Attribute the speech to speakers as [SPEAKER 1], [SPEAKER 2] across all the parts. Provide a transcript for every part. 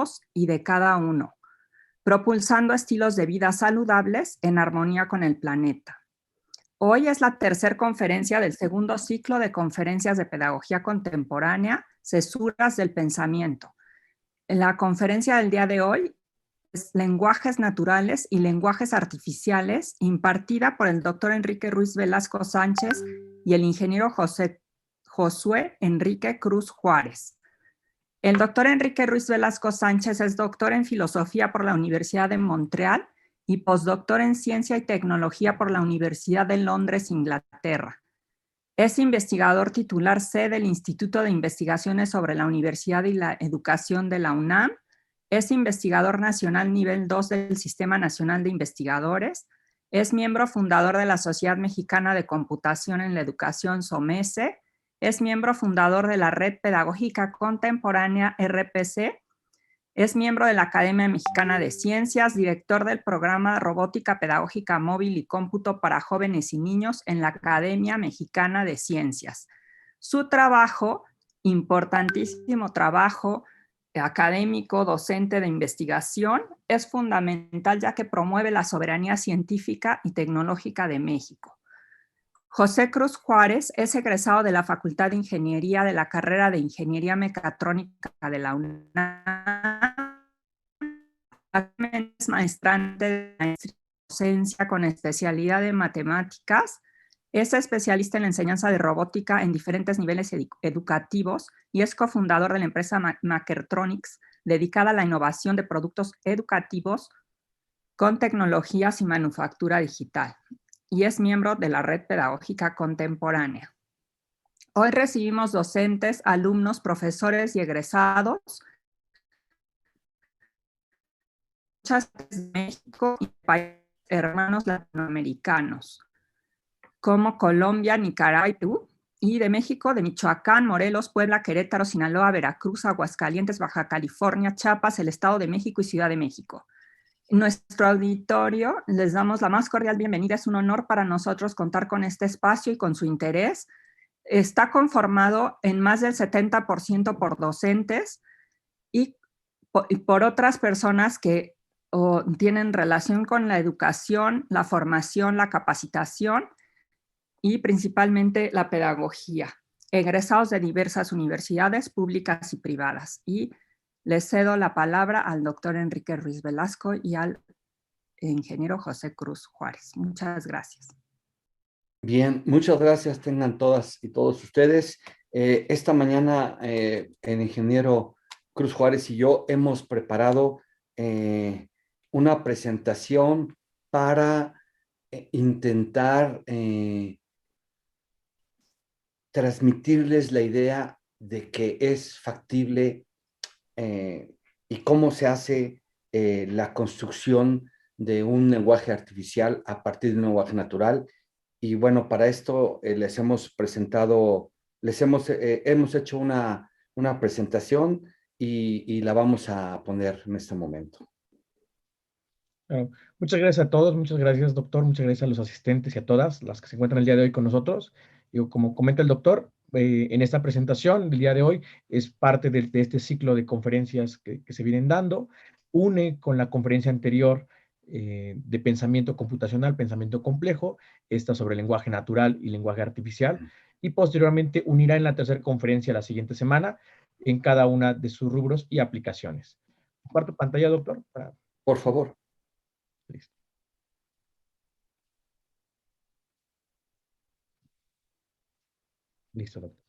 [SPEAKER 1] todos y de cada uno, propulsando estilos de vida saludables en armonía con el planeta. Hoy es la tercera conferencia del segundo ciclo de conferencias de pedagogía contemporánea, Cesuras del Pensamiento. En la conferencia del día de hoy es Lenguajes Naturales y Lenguajes Artificiales, impartida por el doctor Enrique Ruiz Velasco Sánchez y el ingeniero Josué Enrique Cruz Juárez. El doctor Enrique Ruiz Velasco Sánchez es doctor en Filosofía por la Universidad de Montreal y postdoctor en Ciencia y Tecnología por la Universidad de Londres, Inglaterra. Es investigador titular C del Instituto de Investigaciones sobre la Universidad y la Educación de la UNAM. Es investigador nacional nivel 2 del Sistema Nacional de Investigadores. Es miembro fundador de la Sociedad Mexicana de Computación en la Educación, SOMESE. Es miembro fundador de la Red Pedagógica Contemporánea, RPC. Es miembro de la Academia Mexicana de Ciencias, director del programa Robótica Pedagógica Móvil y Cómputo para Jóvenes y Niños en la Academia Mexicana de Ciencias. Su trabajo, importantísimo trabajo académico, docente de investigación, es fundamental ya que promueve la soberanía científica y tecnológica de México. José Cruz Juárez es egresado de la Facultad de Ingeniería de la carrera de Ingeniería Mecatrónica de la UNAM. Es maestrante de maestría en docencia con especialidad en matemáticas. Es especialista en la enseñanza de robótica en diferentes niveles educativos y es cofundador de la empresa Makertronics, dedicada a la innovación de productos educativos con tecnologías y manufactura digital. Y es miembro de la Red Pedagógica Contemporánea. Hoy recibimos docentes, alumnos, profesores y egresados de México y países hermanos latinoamericanos, como Colombia, Nicaragua y Perú, y de México, de Michoacán, Morelos, Puebla, Querétaro, Sinaloa, Veracruz, Aguascalientes, Baja California, Chiapas, el Estado de México y Ciudad de México. En nuestro auditorio les damos la más cordial bienvenida. Es un honor para nosotros contar con este espacio y con su interés. Está conformado en más del 70% por docentes y por otras personas que tienen relación con la educación, la formación, la capacitación y principalmente la pedagogía, egresados de diversas universidades públicas y privadas. Y les cedo la palabra al doctor Enrique Ruiz Velasco y al ingeniero José Cruz Juárez. Muchas gracias.
[SPEAKER 2] Bien, muchas gracias tengan todas y todos ustedes. Esta mañana el ingeniero Cruz Juárez y yo hemos preparado una presentación para intentar transmitirles la idea de que es factible y cómo se hace la construcción de un lenguaje artificial a partir de un lenguaje natural. Y bueno, para esto les hemos presentado, hemos hecho una presentación y la vamos a poner en este momento.
[SPEAKER 3] Bueno, muchas gracias a todos, muchas gracias doctor, muchas gracias a los asistentes y a todas las que se encuentran el día de hoy con nosotros. Y como comenta el doctor, en esta presentación del día de hoy es parte de este ciclo de conferencias que se vienen dando, une con la conferencia anterior de pensamiento computacional, pensamiento complejo, esta sobre lenguaje natural y lenguaje artificial, y posteriormente unirá en la tercera conferencia la siguiente semana en cada una de sus rubros y aplicaciones. Comparto pantalla, doctor.
[SPEAKER 2] Por favor.
[SPEAKER 3] Listo. Listo, doctor.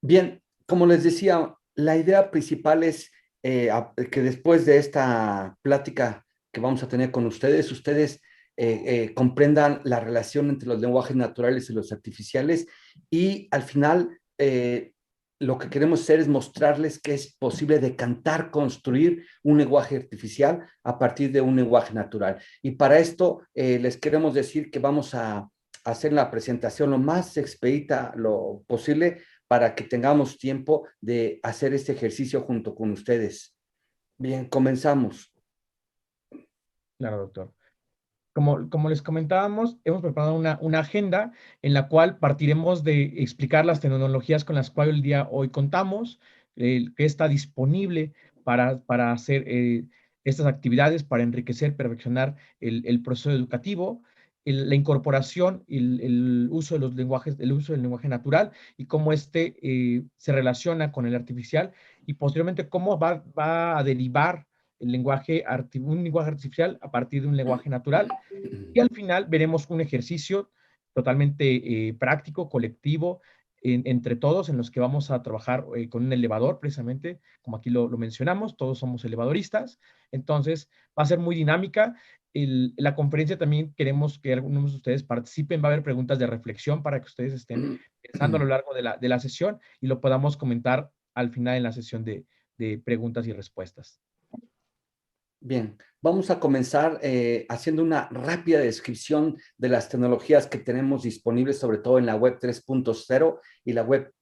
[SPEAKER 2] Bien, como les decía, la idea principal es que después de esta plática que vamos a tener con ustedes, comprendan la relación entre los lenguajes naturales y los artificiales y al final lo que queremos hacer es mostrarles que es posible decantar, construir un lenguaje artificial a partir de un lenguaje natural. Y para esto les queremos decir que vamos a hacer la presentación lo más expedita lo posible para que tengamos tiempo de hacer este ejercicio junto con ustedes. Bien, comenzamos.
[SPEAKER 3] Claro, doctor. Como les comentábamos, hemos preparado una agenda en la cual partiremos de explicar las tecnologías con las cuales el día hoy contamos, que está disponible para hacer estas actividades, para enriquecer, perfeccionar el proceso educativo, la incorporación y el uso de los lenguajes, el uso del lenguaje natural y cómo se relaciona con el artificial y posteriormente cómo va a derivar un lenguaje artificial a partir de un lenguaje natural. Y al final veremos un ejercicio totalmente práctico, colectivo, entre todos, en los que vamos a trabajar con un elevador, precisamente, como aquí lo mencionamos, todos somos elevadoristas, entonces va a ser muy dinámica. La conferencia también queremos que algunos de ustedes participen, va a haber preguntas de reflexión para que ustedes estén pensando a lo largo de la sesión y lo podamos comentar al final en la sesión de preguntas y respuestas.
[SPEAKER 2] Bien, vamos a comenzar haciendo una rápida descripción de las tecnologías que tenemos disponibles, sobre todo en la web 3.0 y la web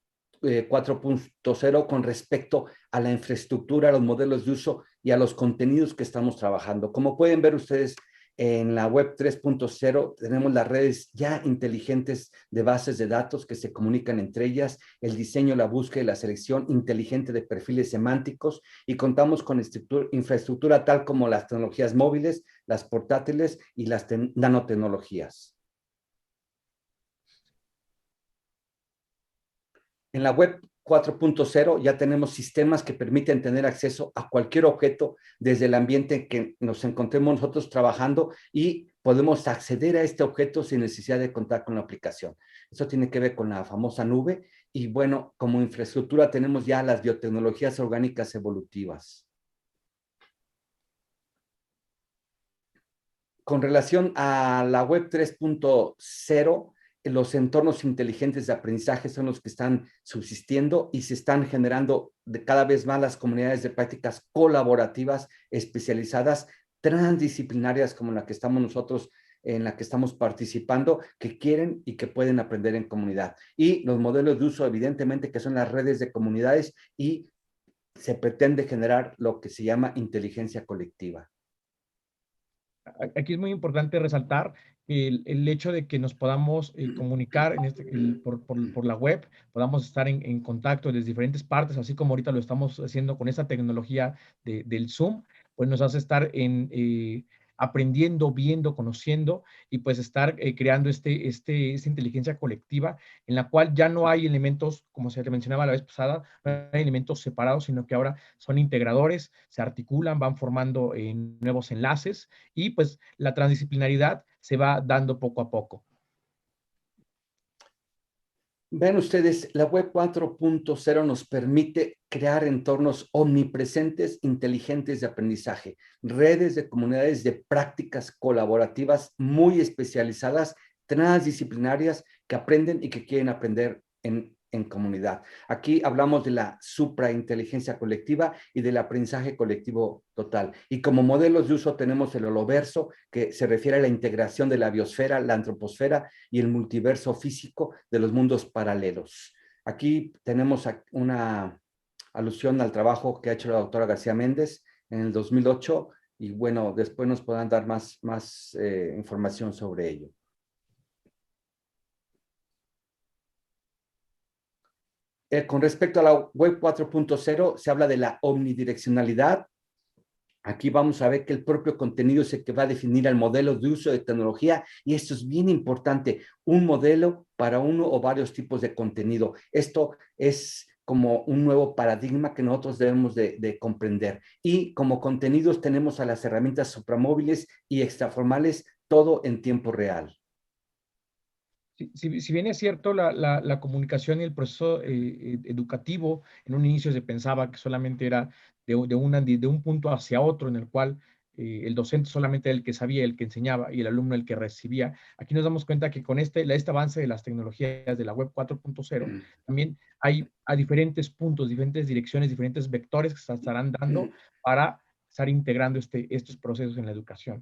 [SPEAKER 2] 4.0 con respecto a la infraestructura, a los modelos de uso y a los contenidos que estamos trabajando. Como pueden ver ustedes, en la web 3.0 tenemos las redes ya inteligentes de bases de datos que se comunican entre ellas, el diseño, la búsqueda y la selección inteligente de perfiles semánticos, y contamos con infraestructura tal como las tecnologías móviles, las portátiles y las nanotecnologías. En la web 4.0 ya tenemos sistemas que permiten tener acceso a cualquier objeto desde el ambiente en que nos encontremos nosotros trabajando y podemos acceder a este objeto sin necesidad de contar con la aplicación. Eso tiene que ver con la famosa nube y bueno, como infraestructura tenemos ya las biotecnologías orgánicas evolutivas. Con relación a la web 3.0, los entornos inteligentes de aprendizaje son los que están subsistiendo y se están generando cada vez más las comunidades de prácticas colaborativas, especializadas, transdisciplinarias como la que estamos nosotros, en la que estamos participando, que quieren y que pueden aprender en comunidad. Y los modelos de uso, evidentemente, que son las redes de comunidades y se pretende generar lo que se llama inteligencia colectiva.
[SPEAKER 3] Aquí es muy importante resaltar el hecho de que nos podamos comunicar por la web, podamos estar en contacto desde diferentes partes, así como ahorita lo estamos haciendo con esta tecnología del Zoom, pues nos hace estar aprendiendo, viendo, conociendo y pues estar creando esta inteligencia colectiva en la cual ya no hay elementos, como se te mencionaba la vez pasada, no hay elementos separados, sino que ahora son integradores, se articulan, van formando nuevos enlaces y pues la transdisciplinaridad se va dando poco a poco.
[SPEAKER 2] Ven ustedes, la web 4.0 nos permite crear entornos omnipresentes, inteligentes de aprendizaje, redes de comunidades de prácticas colaborativas muy especializadas, transdisciplinarias, que aprenden y que quieren aprender en comunidad. Aquí hablamos de la suprainteligencia colectiva y del aprendizaje colectivo total. Y como modelos de uso tenemos el holoverso, que se refiere a la integración de la biosfera, la antroposfera y el multiverso físico de los mundos paralelos. Aquí tenemos una alusión al trabajo que ha hecho la doctora García Méndez en el 2008 y bueno, después nos podrán dar más información sobre ello. Con respecto a la web 4.0, se habla de la omnidireccionalidad. Aquí vamos a ver que el propio contenido es el que va a definir el modelo de uso de tecnología y esto es bien importante, un modelo para uno o varios tipos de contenido. Esto es como un nuevo paradigma que nosotros debemos de comprender. Y como contenidos tenemos a las herramientas supramóviles y extraformales, todo en tiempo real.
[SPEAKER 3] Si bien es cierto, la comunicación y el proceso educativo, en un inicio se pensaba que solamente era de un punto hacia otro, en el cual el docente solamente era el que sabía, el que enseñaba, y el alumno el que recibía. Aquí nos damos cuenta que con este avance de las tecnologías de la web 4.0, también hay a diferentes puntos, diferentes direcciones, diferentes vectores que se estarán dando para estar integrando estos procesos en la educación.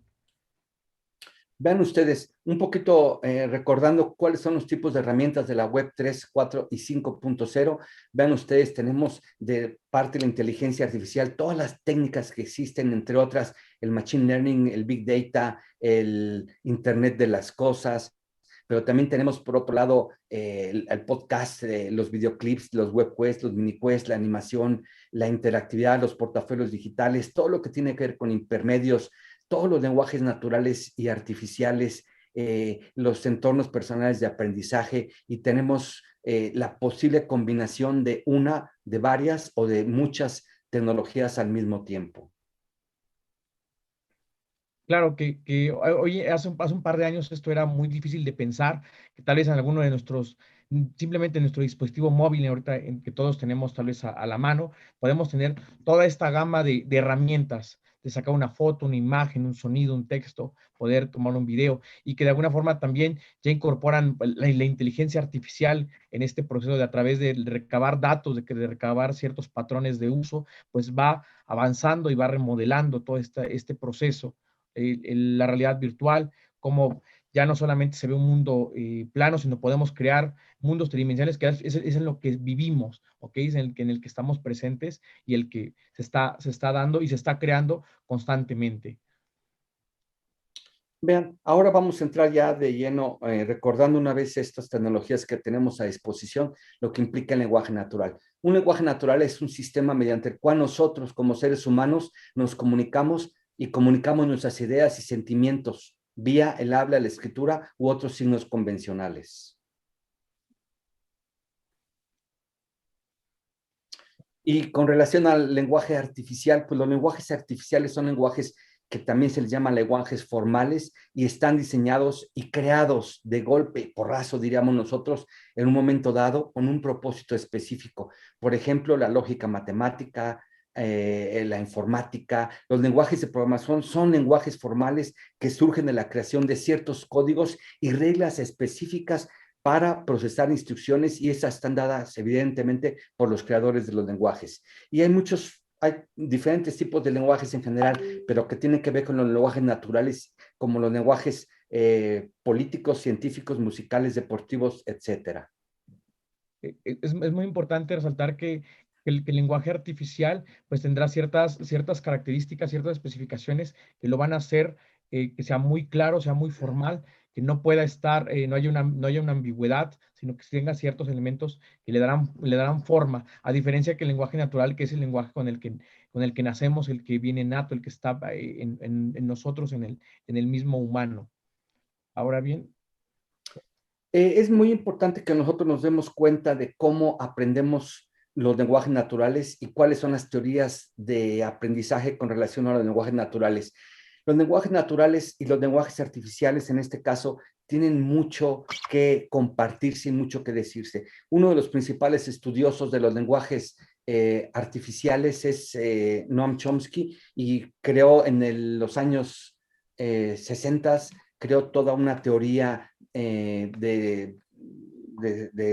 [SPEAKER 2] Vean ustedes, un poquito recordando cuáles son los tipos de herramientas de la web 3, 4 y 5.0. Vean ustedes, tenemos de parte de la inteligencia artificial todas las técnicas que existen, entre otras el machine learning, el big data, el internet de las cosas. pero también tenemos por otro lado el podcast, los videoclips, los webquests, los miniquests, la animación, la interactividad, los portafolios digitales, todo lo que tiene que ver con intermedios, todos los lenguajes naturales y artificiales, los entornos personales de aprendizaje, y tenemos la posible combinación de una, de varias o de muchas tecnologías al mismo tiempo.
[SPEAKER 3] Claro que hoy, hace un par de años esto era muy difícil de pensar, que tal vez en alguno de nuestros, simplemente en nuestro dispositivo móvil, ahorita en que todos tenemos tal vez a la mano, podemos tener toda esta gama de herramientas, de sacar una foto, una imagen, un sonido, un texto, poder tomar un video, y que de alguna forma también ya incorporan la inteligencia artificial en este proceso de a través de recabar datos, de recabar ciertos patrones de uso, pues va avanzando y va remodelando todo este proceso, la realidad virtual, como ya no solamente se ve un mundo plano, sino podemos crear mundos tridimensionales, que es en lo que vivimos, ¿ok? Es en el que estamos presentes y el que se está dando y se está creando constantemente.
[SPEAKER 2] Vean, ahora vamos a entrar ya de lleno, recordando una vez estas tecnologías que tenemos a disposición, lo que implica el lenguaje natural. Un lenguaje natural es un sistema mediante el cual nosotros, como seres humanos, nos comunicamos y comunicamos nuestras ideas y sentimientos vía el habla, la escritura u otros signos convencionales. Y con relación al lenguaje artificial, pues los lenguajes artificiales son lenguajes que también se les llama lenguajes formales y están diseñados y creados de golpe, porrazo, diríamos nosotros, en un momento dado con un propósito específico. Por ejemplo, la lógica matemática, la informática, los lenguajes de programación son lenguajes formales que surgen de la creación de ciertos códigos y reglas específicas para procesar instrucciones, y esas están dadas evidentemente por los creadores de los lenguajes. Y hay diferentes tipos de lenguajes en general, pero que tienen que ver con los lenguajes naturales, como los lenguajes políticos, científicos, musicales, deportivos, etcétera.
[SPEAKER 3] Es muy importante resaltar que el lenguaje artificial pues tendrá ciertas características, ciertas especificaciones que lo van a hacer que sea muy claro, sea muy formal, que no pueda estar, no haya una ambigüedad, sino que tenga ciertos elementos que le darán forma, a diferencia que el lenguaje natural, que es el lenguaje con el que nacemos, el que viene nato, el que está en nosotros, en el mismo humano. Ahora bien,
[SPEAKER 2] Es muy importante que nosotros nos demos cuenta de cómo aprendemos los lenguajes naturales y cuáles son las teorías de aprendizaje con relación a los lenguajes naturales. Los lenguajes naturales y los lenguajes artificiales, en este caso, tienen mucho que compartirse y mucho que decirse. Uno de los principales estudiosos de los lenguajes artificiales es Noam Chomsky, y creó en los años 60, creó toda una teoría de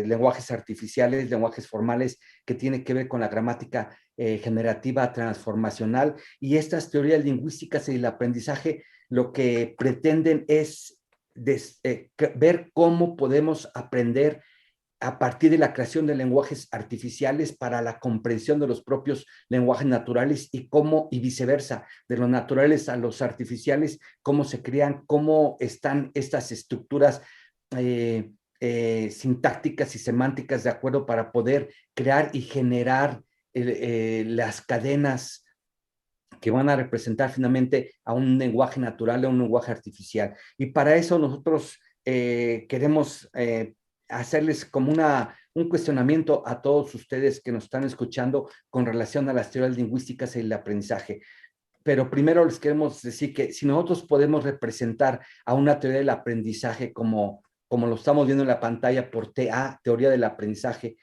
[SPEAKER 2] lenguajes artificiales, lenguajes formales, que tiene que ver con la gramática generativa transformacional. Y estas teorías lingüísticas y el aprendizaje lo que pretenden es ver cómo podemos aprender a partir de la creación de lenguajes artificiales para la comprensión de los propios lenguajes naturales, y cómo, y viceversa, de los naturales a los artificiales, cómo se crean, cómo están estas estructuras sintácticas y semánticas de acuerdo para poder crear y generar las cadenas que van a representar finalmente a un lenguaje natural, a un lenguaje artificial. Y para eso nosotros queremos hacerles como un cuestionamiento a todos ustedes que nos están escuchando con relación a las teorías lingüísticas y el aprendizaje. Pero primero les queremos decir que si nosotros podemos representar a una teoría del aprendizaje como lo estamos viendo en la pantalla por TA, teoría del aprendizaje,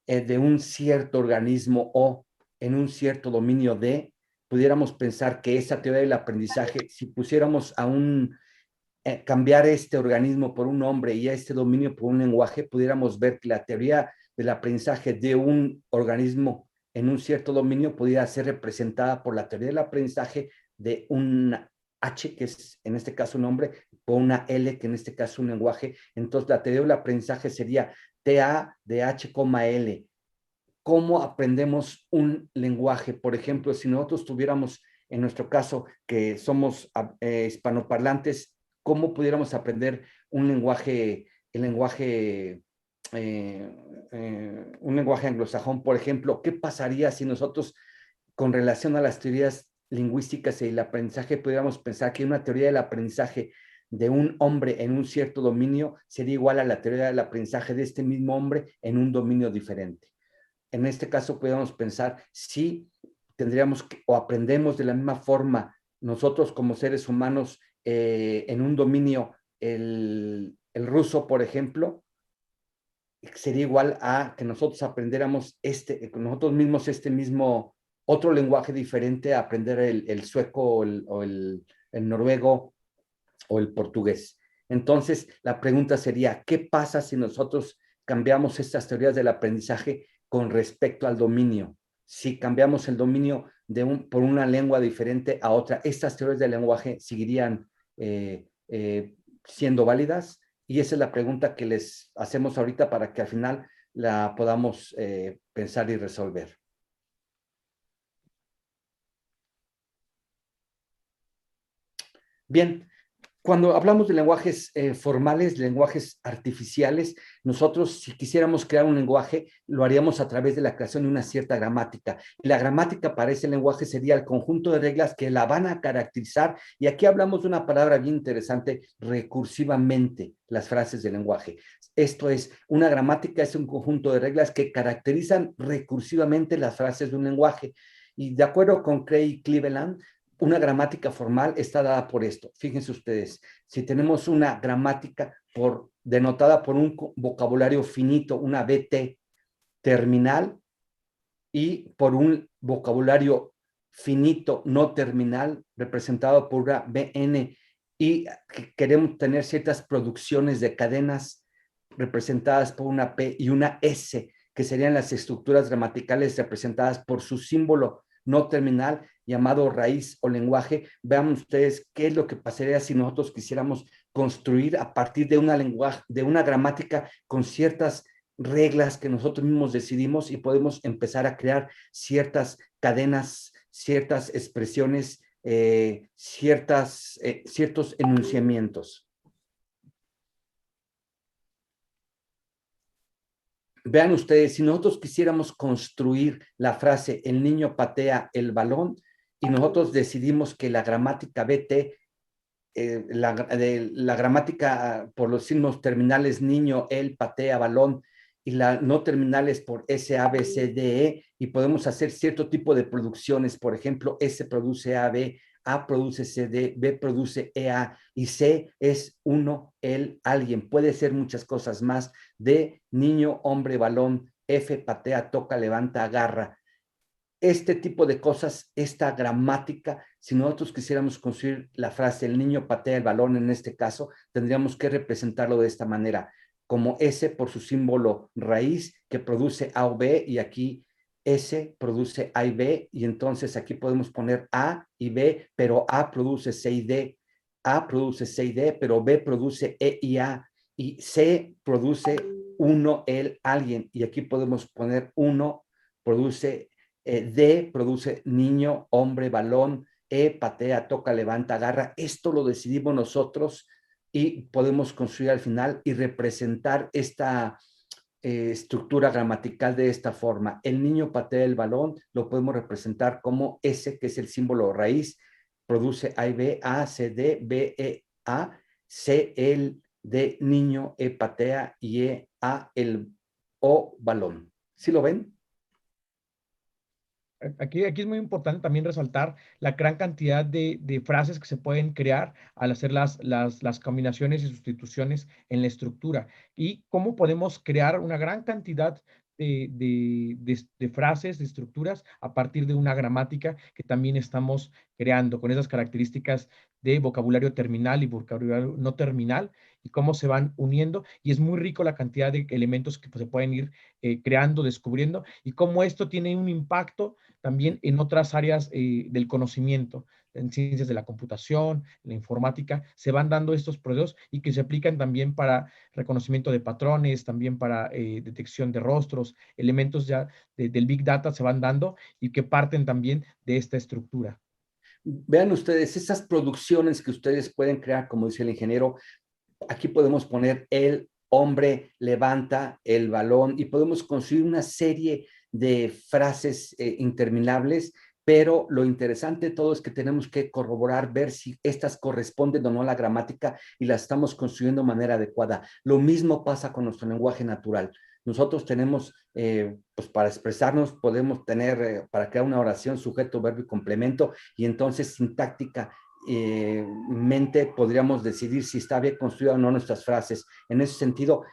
[SPEAKER 2] de un cierto organismo o en un cierto dominio de, pudiéramos pensar que esa teoría del aprendizaje, si pusiéramos a cambiar este organismo por un nombre y a este dominio por un lenguaje, pudiéramos ver que la teoría del aprendizaje de un organismo en un cierto dominio pudiera ser representada por la teoría del aprendizaje de una H, que es en este caso un nombre, por una L, que en este caso es un lenguaje. Entonces la teoría del aprendizaje sería TA de H, L. ¿Cómo aprendemos un lenguaje? Por ejemplo, si nosotros tuviéramos, en nuestro caso, que somos hispanoparlantes, ¿cómo pudiéramos aprender un lenguaje el lenguaje, un lenguaje anglosajón, por ejemplo, ¿qué pasaría si nosotros, con relación a las teorías lingüísticas y el aprendizaje, pudiéramos pensar que una teoría del aprendizaje de un hombre en un cierto dominio sería igual a la teoría del aprendizaje de este mismo hombre en un dominio diferente? En este caso, podríamos pensar si tendríamos que, o aprendemos de la misma forma nosotros como seres humanos en un dominio, el ruso, por ejemplo, sería igual a que nosotros aprendiéramos nosotros mismos este mismo, otro lenguaje diferente a aprender el sueco o el noruego o el portugués. Entonces, la pregunta sería, ¿qué pasa si nosotros cambiamos estas teorías del aprendizaje con respecto al dominio? Si cambiamos el dominio por una lengua diferente a otra, ¿estas teorías del lenguaje seguirían siendo válidas? Y esa es la pregunta que les hacemos ahorita para que al final la podamos pensar y resolver. Bien, cuando hablamos de lenguajes formales, lenguajes artificiales, nosotros, si quisiéramos crear un lenguaje, lo haríamos a través de la creación de una cierta gramática. Y la gramática para ese lenguaje sería el conjunto de reglas que la van a caracterizar. Y aquí hablamos de una palabra bien interesante: recursivamente, las frases del lenguaje. Esto es, una gramática es un conjunto de reglas que caracterizan recursivamente las frases de un lenguaje. Y de acuerdo con Craig Cleveland, una gramática formal está dada por esto. Fíjense ustedes, si tenemos una gramática denotada por un vocabulario finito, una BT terminal, y por un vocabulario finito no terminal representado por una BN, y queremos tener ciertas producciones de cadenas representadas por una P y una S, que serían las estructuras gramaticales representadas por su símbolo no terminal llamado raíz o lenguaje. Vean ustedes qué es lo que pasaría si nosotros quisiéramos construir a partir de una gramática con ciertas reglas que nosotros mismos decidimos, y podemos empezar a crear ciertas cadenas, ciertas expresiones, ciertos enunciamientos. Vean ustedes, si nosotros quisiéramos construir la frase "el niño patea el balón", y nosotros decidimos que la gramática BT, la gramática por los signos terminales niño, él, patea, balón, y la no terminales por S, A, B, C, D, E, y podemos hacer cierto tipo de producciones. Por ejemplo, S produce A, B, A produce C, D, B produce E, A, y C es uno, él, alguien. Puede ser muchas cosas más. D, niño, hombre, balón. F, patea, toca, levanta, agarra. Este tipo de cosas, esta gramática, si nosotros quisiéramos construir la frase "el niño patea el balón", en este caso, tendríamos que representarlo de esta manera, como S por su símbolo raíz, que produce A o B, y aquí S produce A y B, y entonces aquí podemos poner A y B, pero A produce C y D, A produce C y D, pero B produce E y A, y C produce uno, él, alguien, y aquí podemos poner uno produce D produce niño, hombre, balón. E patea, toca, levanta, agarra. Esto lo decidimos nosotros, y podemos construir al final y representar esta estructura gramatical de esta forma. El niño patea el balón, lo podemos representar como S, que es el símbolo raíz, produce A y B, A, C, D, B, E, A, C, el, D, niño, E, patea, y E, A, el, O, balón. ¿Sí lo ven?
[SPEAKER 3] Aquí es muy importante también resaltar la gran cantidad de frases que se pueden crear al hacer las combinaciones y sustituciones en la estructura, y cómo podemos crear una gran cantidad de frases, de estructuras a partir de una gramática que también estamos creando con esas características de vocabulario terminal y vocabulario no terminal, y cómo se van uniendo. Y es muy rico la cantidad de elementos que se pueden ir creando, descubriendo, y cómo esto tiene un impacto también en otras áreas del conocimiento, en ciencias de la computación, en la informática, se van dando estos procesos, y que se aplican también para reconocimiento de patrones, también para detección de rostros, elementos ya del Big Data se van dando, y que parten también de esta estructura.
[SPEAKER 2] Vean ustedes esas producciones que ustedes pueden crear, como dice el ingeniero. Aquí podemos poner él, hombre levanta el balón, y podemos construir una serie de frases interminables, pero lo interesante de todo es que tenemos que corroborar, ver si estas corresponden o no a la gramática y las estamos construyendo de manera adecuada. Lo mismo pasa con nuestro lenguaje natural. Nosotros tenemos, pues para expresarnos, podemos tener, para crear una oración, sujeto, verbo y complemento, y entonces sintáctica mente podríamos decidir si está bien construida o no nuestras frases. En ese sentido,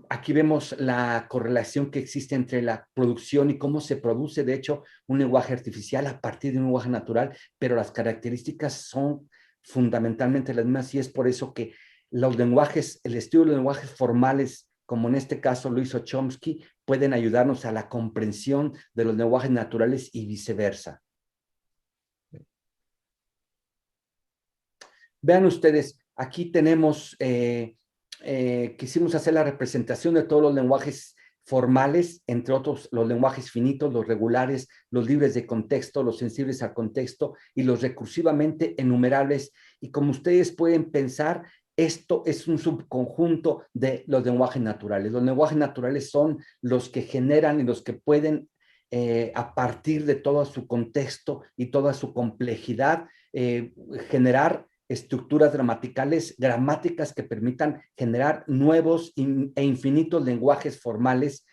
[SPEAKER 2] aquí vemos la correlación que existe entre la producción y cómo se produce, de hecho, un lenguaje artificial a partir de un lenguaje natural, pero las características son fundamentalmente las mismas, y es por eso que los lenguajes, el estudio de los lenguajes formales, como en este caso lo hizo Chomsky, pueden ayudarnos a la comprensión de los lenguajes naturales y viceversa. Vean ustedes, aquí tenemos, quisimos hacer la representación de todos los lenguajes formales, entre otros los lenguajes finitos, los regulares, los libres de contexto, los sensibles al contexto y los recursivamente enumerables. Y como ustedes pueden pensar, esto es un subconjunto de los lenguajes naturales. Los lenguajes naturales son los que generan y los que pueden, a partir de todo su contexto y toda su complejidad, generar estructuras gramaticales, gramáticas que permitan generar nuevos e infinitos lenguajes formales,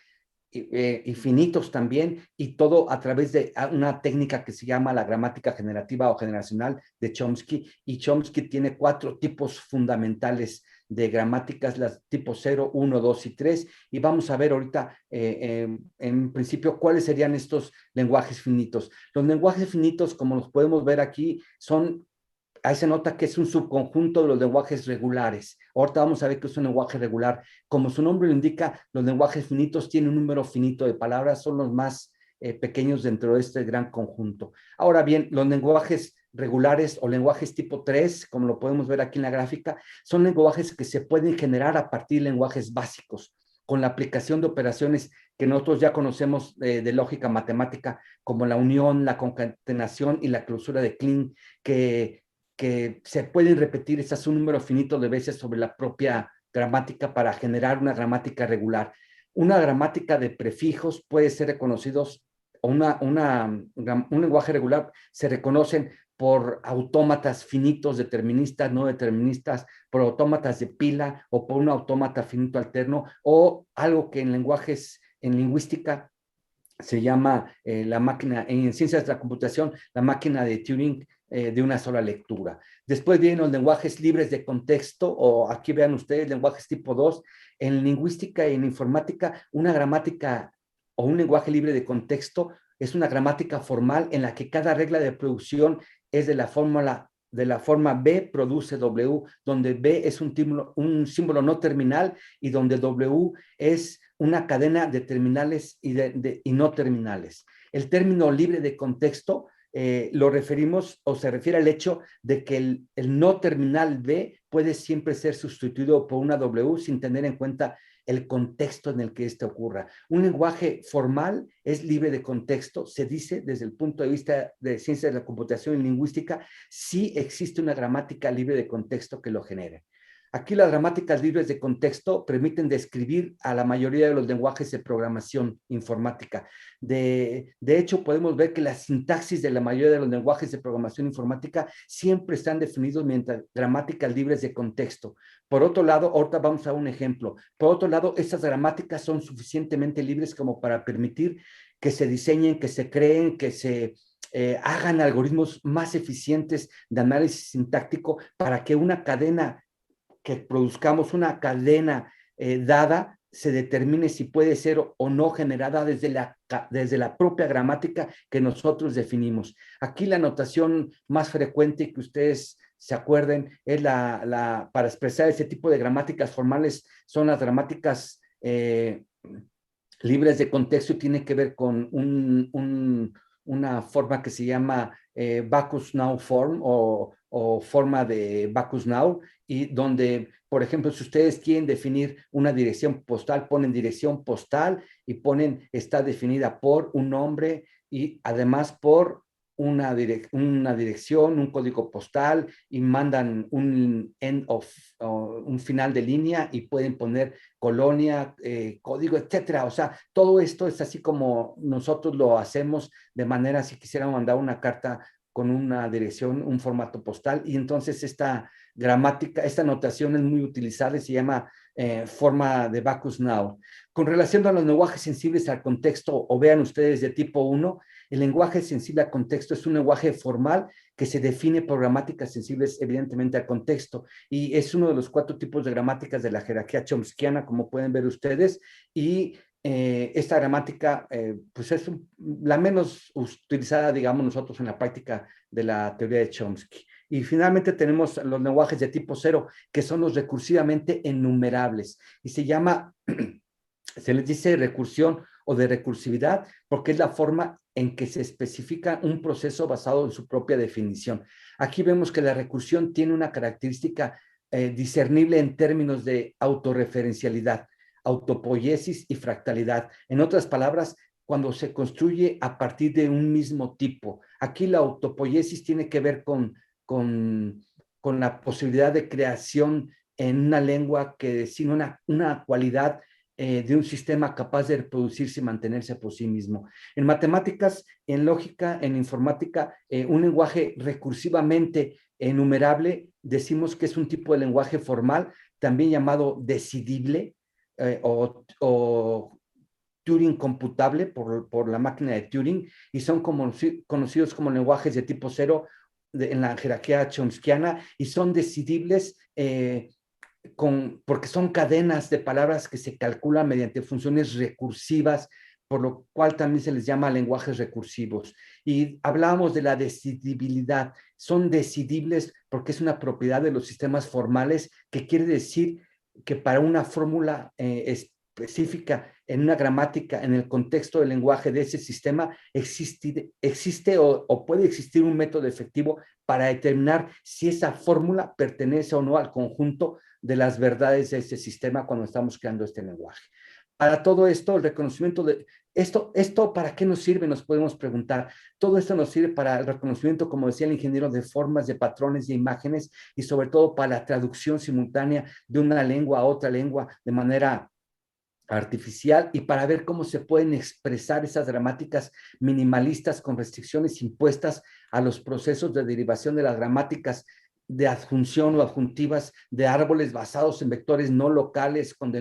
[SPEAKER 2] infinitos también, y todo a través de una técnica que se llama la gramática generativa o generacional de Chomsky. Y Chomsky tiene 4 tipos fundamentales de gramáticas, las tipos 0, 1, 2 y 3, y vamos a ver ahorita en principio cuáles serían estos lenguajes finitos. Los lenguajes finitos, como los podemos ver aquí, son, ahí se nota que es un subconjunto de los lenguajes regulares. Ahorita vamos a ver que es un lenguaje regular. Como su nombre lo indica, los lenguajes finitos tienen un número finito de palabras, son los más pequeños dentro de este gran conjunto. Ahora bien, los lenguajes regulares o lenguajes tipo 3, como lo podemos ver aquí en la gráfica, son lenguajes que se pueden generar a partir de lenguajes básicos, con la aplicación de operaciones que nosotros ya conocemos de lógica matemática, como la unión, la concatenación y la clausura de Kleene, que se pueden repetir estas un número finito de veces sobre la propia gramática para generar una gramática regular. Una gramática de prefijos puede ser reconocidos, o un lenguaje regular se reconocen por autómatas finitos deterministas, no deterministas, por autómatas de pila o por un autómata finito alterno, o algo que en lenguajes, en lingüística, se llama la máquina, en ciencias de la computación, la máquina de Turing de una sola lectura. Después vienen los lenguajes libres de contexto, o aquí vean ustedes lenguajes tipo 2. En lingüística y en informática, una gramática o un lenguaje libre de contexto es una gramática formal en la que cada regla de producción es de la forma B produce W, donde B es un símbolo no terminal y donde W es una cadena de terminales y no terminales. El término libre de contexto lo referimos, o se refiere al hecho de que el no terminal B puede siempre ser sustituido por una W sin tener en cuenta el contexto en el que esto ocurra. Un lenguaje formal es libre de contexto, se dice desde el punto de vista de ciencias de la computación y lingüística, sí existe una gramática libre de contexto que lo genere. Aquí las gramáticas libres de contexto permiten describir a la mayoría de los lenguajes de programación informática. De hecho, podemos ver que la sintaxis de la mayoría de los lenguajes de programación informática siempre están definidos mediante gramáticas libres de contexto. Por otro lado, ahorita vamos a un ejemplo. Por otro lado, estas gramáticas son suficientemente libres como para permitir que se diseñen, que se creen, que se hagan algoritmos más eficientes de análisis sintáctico para que una cadena, que produzcamos una cadena dada, se determine si puede ser o no generada desde la propia gramática que nosotros definimos. Aquí la notación más frecuente que ustedes se acuerden es para expresar ese tipo de gramáticas formales, son las gramáticas libres de contexto, y tiene que ver con una forma que se llama Backus-Naur form o forma de Backus-Naur, y donde, por ejemplo, si ustedes quieren definir una dirección postal, ponen dirección postal y ponen está definida por un nombre y además por una dirección, un código postal y mandan un un final de línea y pueden poner colonia, código, etcétera. O sea, todo esto es así como nosotros lo hacemos de manera, si quisiéramos mandar una carta con una dirección, un formato postal, y entonces esta gramática, esta notación es muy utilizada y se llama forma de Backus Now. Con relación a los lenguajes sensibles al contexto, o vean ustedes de tipo 1, el lenguaje sensible al contexto es un lenguaje formal que se define por gramáticas sensibles evidentemente al contexto, y es uno de los 4 tipos de gramáticas de la jerarquía chomskiana, como pueden ver ustedes, y esta gramática pues es la menos utilizada, digamos, nosotros en la práctica de la teoría de Chomsky. Y finalmente tenemos los lenguajes de tipo 0, que son los recursivamente enumerables, y se les dice recursión o de recursividad porque es la forma en que se especifica un proceso basado en su propia definición. Aquí vemos que la recursión tiene una característica discernible en términos de autorreferencialidad, autopoiesis y fractalidad. En otras palabras, cuando se construye a partir de un mismo tipo. Aquí la autopoiesis tiene que ver con la posibilidad de creación en una lengua que designa una cualidad de un sistema capaz de reproducirse y mantenerse por sí mismo. En matemáticas, en lógica, en informática, un lenguaje recursivamente enumerable, decimos que es un tipo de lenguaje formal, también llamado decidible o Turing computable por la máquina de Turing, y son conocidos como lenguajes de tipo 0 en la jerarquía chomskiana, y son decidibles porque son cadenas de palabras que se calculan mediante funciones recursivas, por lo cual también se les llama lenguajes recursivos. Y hablábamos de la decidibilidad. Son decidibles porque es una propiedad de los sistemas formales, que quiere decir que para una fórmula específica en una gramática, en el contexto del lenguaje de ese sistema, existe o puede existir un método efectivo para determinar si esa fórmula pertenece o no al conjunto de las verdades de este sistema cuando estamos creando este lenguaje. Para todo esto, el reconocimiento de esto ¿para qué nos sirve? Nos podemos preguntar. Todo esto nos sirve para el reconocimiento, como decía el ingeniero, de formas, de patrones, de imágenes, y sobre todo para la traducción simultánea de una lengua a otra lengua de manera artificial, y para ver cómo se pueden expresar esas gramáticas minimalistas con restricciones impuestas a los procesos de derivación de las gramáticas de adjunción o adjuntivas de árboles basados en vectores no locales con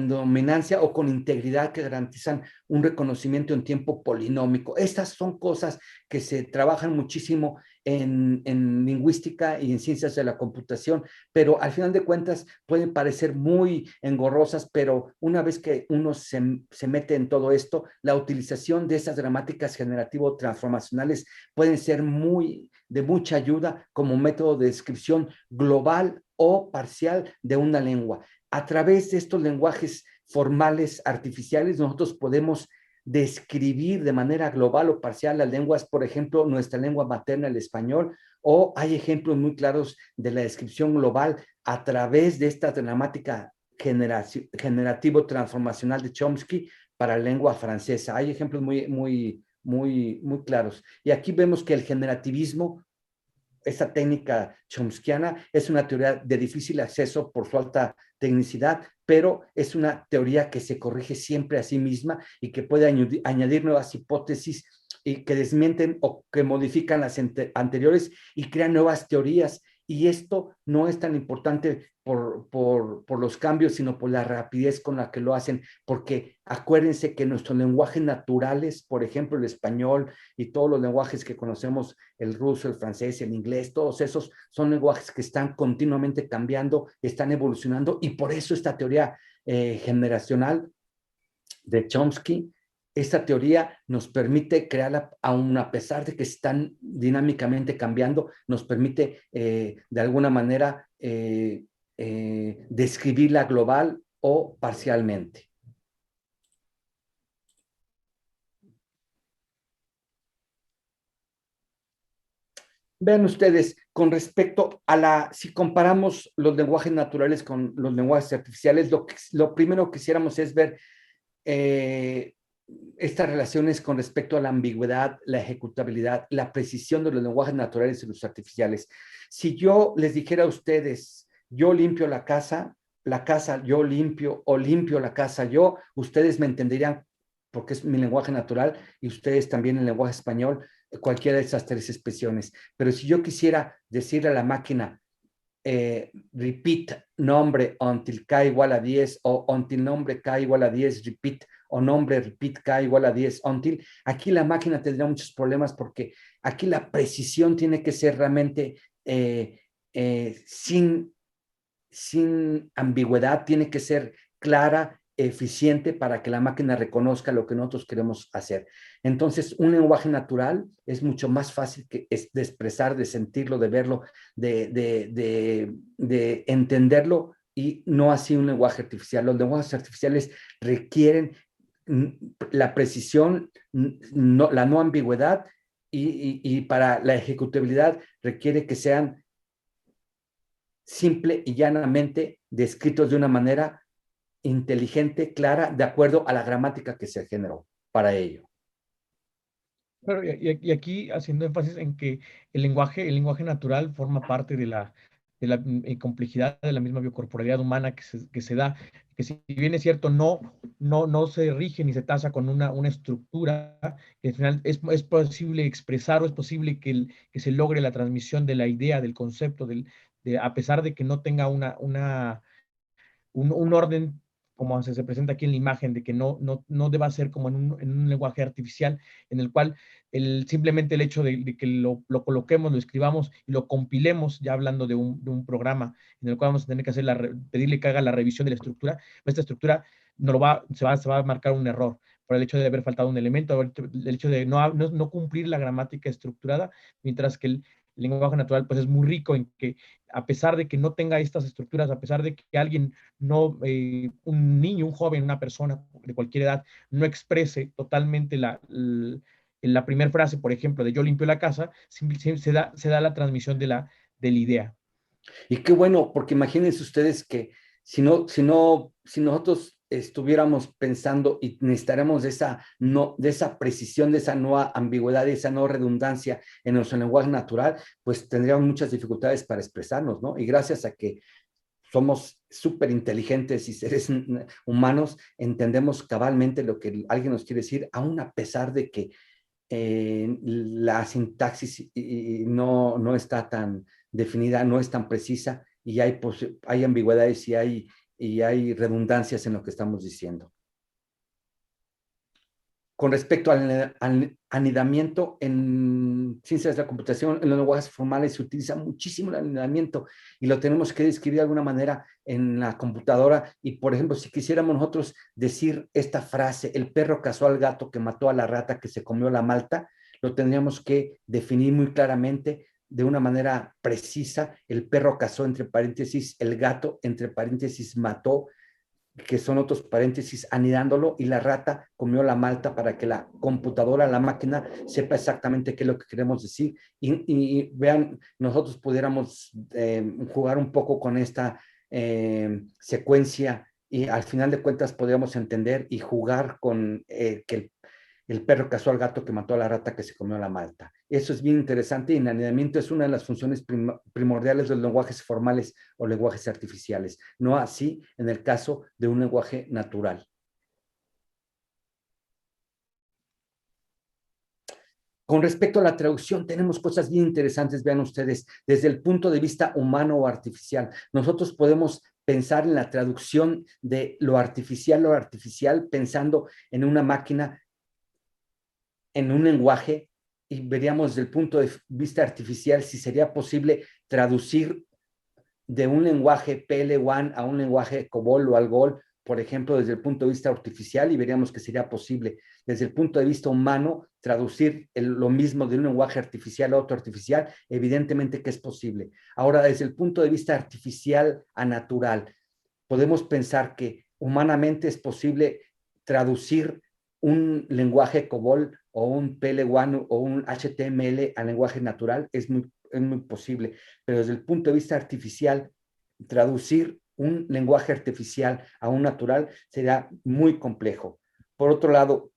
[SPEAKER 2] dominancia o con integridad que garantizan un reconocimiento en tiempo polinómico. Estas son cosas que se trabajan muchísimo en lingüística y en ciencias de la computación, pero al final de cuentas pueden parecer muy engorrosas, pero una vez que uno se mete en todo esto, la utilización de esas gramáticas generativo-transformacionales pueden ser de mucha ayuda como método de descripción global o parcial de una lengua. A través de estos lenguajes formales artificiales, nosotros podemos describir de manera global o parcial las lenguas, por ejemplo, nuestra lengua materna, el español, o hay ejemplos muy claros de la descripción global a través de esta gramática generativo transformacional de Chomsky para la lengua francesa. Hay ejemplos muy claros. Y aquí vemos que el generativismo, esta técnica chomskiana, es una teoría de difícil acceso por su alta tecnicidad, pero es una teoría que se corrige siempre a sí misma y que puede añadir nuevas hipótesis y que desmienten o que modifican las anteriores y crean nuevas teorías. Y esto no es tan importante por los cambios, sino por la rapidez con la que lo hacen, porque acuérdense que nuestros lenguajes naturales, por ejemplo, el español y todos los lenguajes que conocemos, el ruso, el francés, el inglés, todos esos son lenguajes que están continuamente cambiando, están evolucionando, y por eso esta teoría generacional de Chomsky, esta teoría nos permite crearla, aun a pesar de que están dinámicamente cambiando, nos permite de alguna manera describirla global o parcialmente. Vean ustedes, con respecto a si comparamos los lenguajes naturales con los lenguajes artificiales, lo primero que quisiéramos es ver estas relaciones con respecto a la ambigüedad, la ejecutabilidad, la precisión de los lenguajes naturales y los artificiales. Si yo les dijera a ustedes, yo limpio la casa yo limpio, o limpio la casa yo, ustedes me entenderían porque es mi lenguaje natural y ustedes también en lenguaje español, cualquiera de esas tres expresiones. Pero si yo quisiera decirle a la máquina, repeat nombre until k igual a 10 o until nombre k igual a 10, repeat, o nombre repeat k igual a 10 until, aquí la máquina tendría muchos problemas porque aquí la precisión tiene que ser realmente sin ambigüedad, tiene que ser clara, eficiente para que la máquina reconozca lo que nosotros queremos hacer. Entonces, un lenguaje natural es mucho más fácil de expresar, de sentirlo, de verlo, de entenderlo, y no así un lenguaje artificial. Los lenguajes artificiales requieren la precisión, la no ambigüedad, y para la ejecutabilidad requiere que sean simple y llanamente descritos de una manera inteligente, clara, de acuerdo a la gramática que se generó para ello.
[SPEAKER 3] Claro, y aquí haciendo énfasis en que el lenguaje natural forma parte de la complejidad de la misma biocorporalidad humana que se da, que si bien es cierto, no se rige ni se tasa con una estructura, que al final es posible expresar o es posible que se logre la transmisión de la idea, del concepto, a pesar de que no tenga un orden como se presenta aquí en la imagen, de que no deba ser como en un lenguaje artificial, en el cual simplemente el hecho de que lo coloquemos, lo escribamos y lo compilemos, ya hablando de un programa en el cual vamos a tener que pedirle que haga la revisión de la estructura, esta estructura se va a marcar un error por el hecho de haber faltado un elemento, el hecho de no cumplir la gramática estructurada, mientras que el lenguaje natural pues es muy rico en que, a pesar de que no tenga estas estructuras, a pesar de que alguien un niño, un joven, una persona de cualquier edad no exprese totalmente la primera frase, por ejemplo, de yo limpio la casa, se da la transmisión de la idea.
[SPEAKER 2] Y qué bueno, porque imagínense ustedes que si nosotros estuviéramos pensando y necesitaremos de esa precisión, de esa no ambigüedad, de esa no redundancia en nuestro lenguaje natural, pues tendríamos muchas dificultades para expresarnos, ¿no? Y gracias a que somos súper inteligentes y seres humanos, entendemos cabalmente lo que alguien nos quiere decir, aún a pesar de que la sintaxis no está tan definida, no es tan precisa, y hay ambigüedades y hay redundancias en lo que estamos diciendo. Con respecto al anidamiento, en ciencias de la computación, en los lenguajes formales se utiliza muchísimo el anidamiento y lo tenemos que describir de alguna manera en la computadora. Y, por ejemplo, si quisiéramos nosotros decir esta frase, el perro cazó al gato que mató a la rata que se comió la malta, lo tendríamos que definir muy claramente, de una manera precisa. El perro cazó, entre paréntesis, el gato, entre paréntesis, mató, que son otros paréntesis, anidándolo, y la rata comió la malta, para que la computadora, la máquina, sepa exactamente qué es lo que queremos decir. Y vean, nosotros pudiéramos jugar un poco con esta secuencia, y al final de cuentas podríamos entender y jugar con que el perro cazó al gato que mató a la rata que se comió la malta. Eso es bien interesante, y el anidamiento es una de las funciones primordiales de los lenguajes formales o lenguajes artificiales, no así en el caso de un lenguaje natural. Con respecto a la traducción, tenemos cosas bien interesantes, vean ustedes, desde el punto de vista humano o artificial. Nosotros podemos pensar en la traducción de lo artificial, pensando en una máquina, en un lenguaje, y veríamos desde el punto de vista artificial si sería posible traducir de un lenguaje PL1 a un lenguaje COBOL o ALGOL, por ejemplo, desde el punto de vista artificial, y veríamos que sería posible. Desde el punto de vista humano, traducir lo mismo de un lenguaje artificial a otro artificial, evidentemente que es posible. Ahora, desde el punto de vista artificial a natural, podemos pensar que humanamente es posible traducir un lenguaje COBOL o un PL1 o un HTML al lenguaje natural. Es muy posible, pero desde el punto de vista artificial, traducir un lenguaje artificial a un natural será muy complejo. Por otro lado,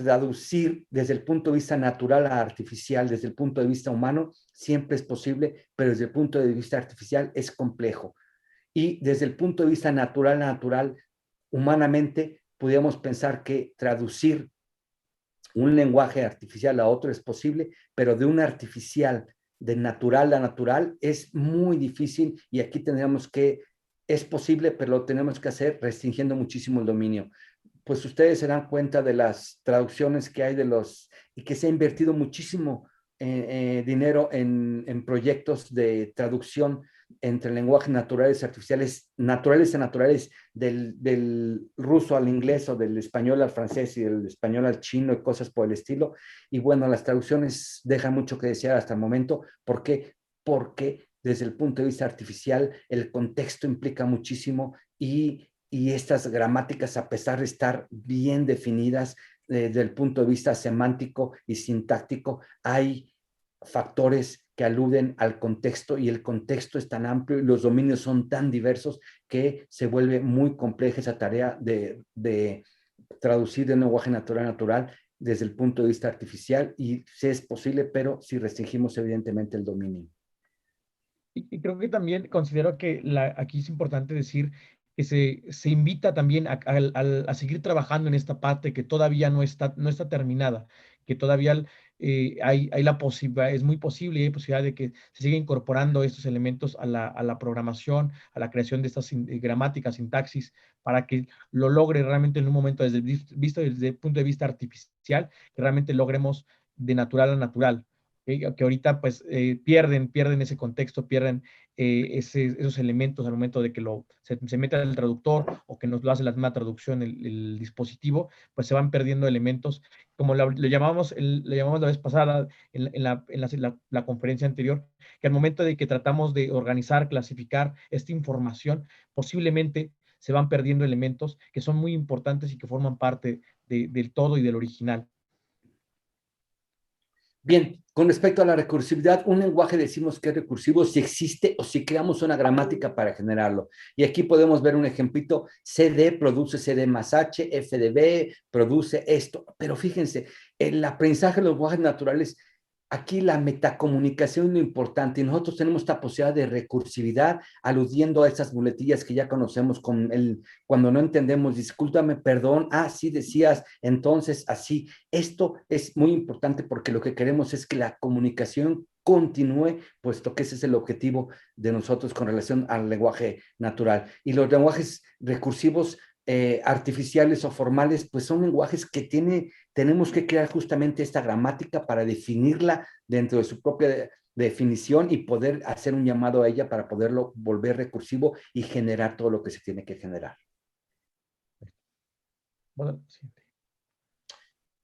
[SPEAKER 2] traducir desde el punto de vista natural a artificial, desde el punto de vista humano, siempre es posible, pero desde el punto de vista artificial es complejo. Y desde el punto de vista natural a natural, humanamente, podríamos pensar que traducir un lenguaje artificial a otro es posible, pero de un artificial de natural a natural es muy difícil, y aquí tendríamos que, es posible, pero lo tenemos que hacer restringiendo muchísimo el dominio. Pues ustedes se dan cuenta de las traducciones que hay y que se ha invertido muchísimo dinero en proyectos de traducción entre lenguajes naturales y artificiales, naturales a naturales, del ruso al inglés o del español al francés y del español al chino y cosas por el estilo. Y bueno, las traducciones dejan mucho que desear hasta el momento. ¿Por qué? Porque desde el punto de vista artificial el contexto implica muchísimo, y estas gramáticas, a pesar de estar bien definidas desde el punto de vista semántico y sintáctico, hay factores que aluden al contexto, y el contexto es tan amplio y los dominios son tan diversos que se vuelve muy compleja esa tarea de traducir de lenguaje natural a natural desde el punto de vista artificial, y sí es posible, pero si restringimos evidentemente el dominio.
[SPEAKER 3] Y creo que también considero que aquí es importante decir que se invita también a seguir trabajando en esta parte que todavía no está terminada, que todavía hay la posibilidad, es muy posible y hay posibilidad de que se siga incorporando estos elementos a la programación, a la creación de estas gramáticas, sintaxis, para que lo logre realmente en un momento desde el punto de vista artificial, que realmente logremos de natural a natural. Que ahorita pues pierden ese contexto, pierden esos elementos al momento de que se mete al traductor, o que nos lo hace la misma traducción el dispositivo, pues se van perdiendo elementos, como lo llamamos la vez pasada en la conferencia anterior, que al momento de que tratamos de organizar, clasificar esta información, posiblemente se van perdiendo elementos que son muy importantes y que forman parte del todo y del original.
[SPEAKER 2] Bien, con respecto a la recursividad, un lenguaje decimos que es recursivo si existe o si creamos una gramática para generarlo. Y aquí podemos ver un ejemplito: CD produce CD más H, FDB produce esto. Pero fíjense, el aprendizaje de los lenguajes naturales, aquí la metacomunicación es lo importante, y nosotros tenemos esta posibilidad de recursividad aludiendo a esas muletillas que ya conocemos cuando no entendemos, discúlpame, perdón, sí decías, entonces así. Esto es muy importante porque lo que queremos es que la comunicación continúe, puesto que ese es el objetivo de nosotros con relación al lenguaje natural. Y los lenguajes recursivos artificiales o formales, pues son lenguajes que tenemos que crear justamente esta gramática para definirla dentro de su propia definición y poder hacer un llamado a ella para poderlo volver recursivo y generar todo lo que se tiene que generar.
[SPEAKER 3] Bueno, sí.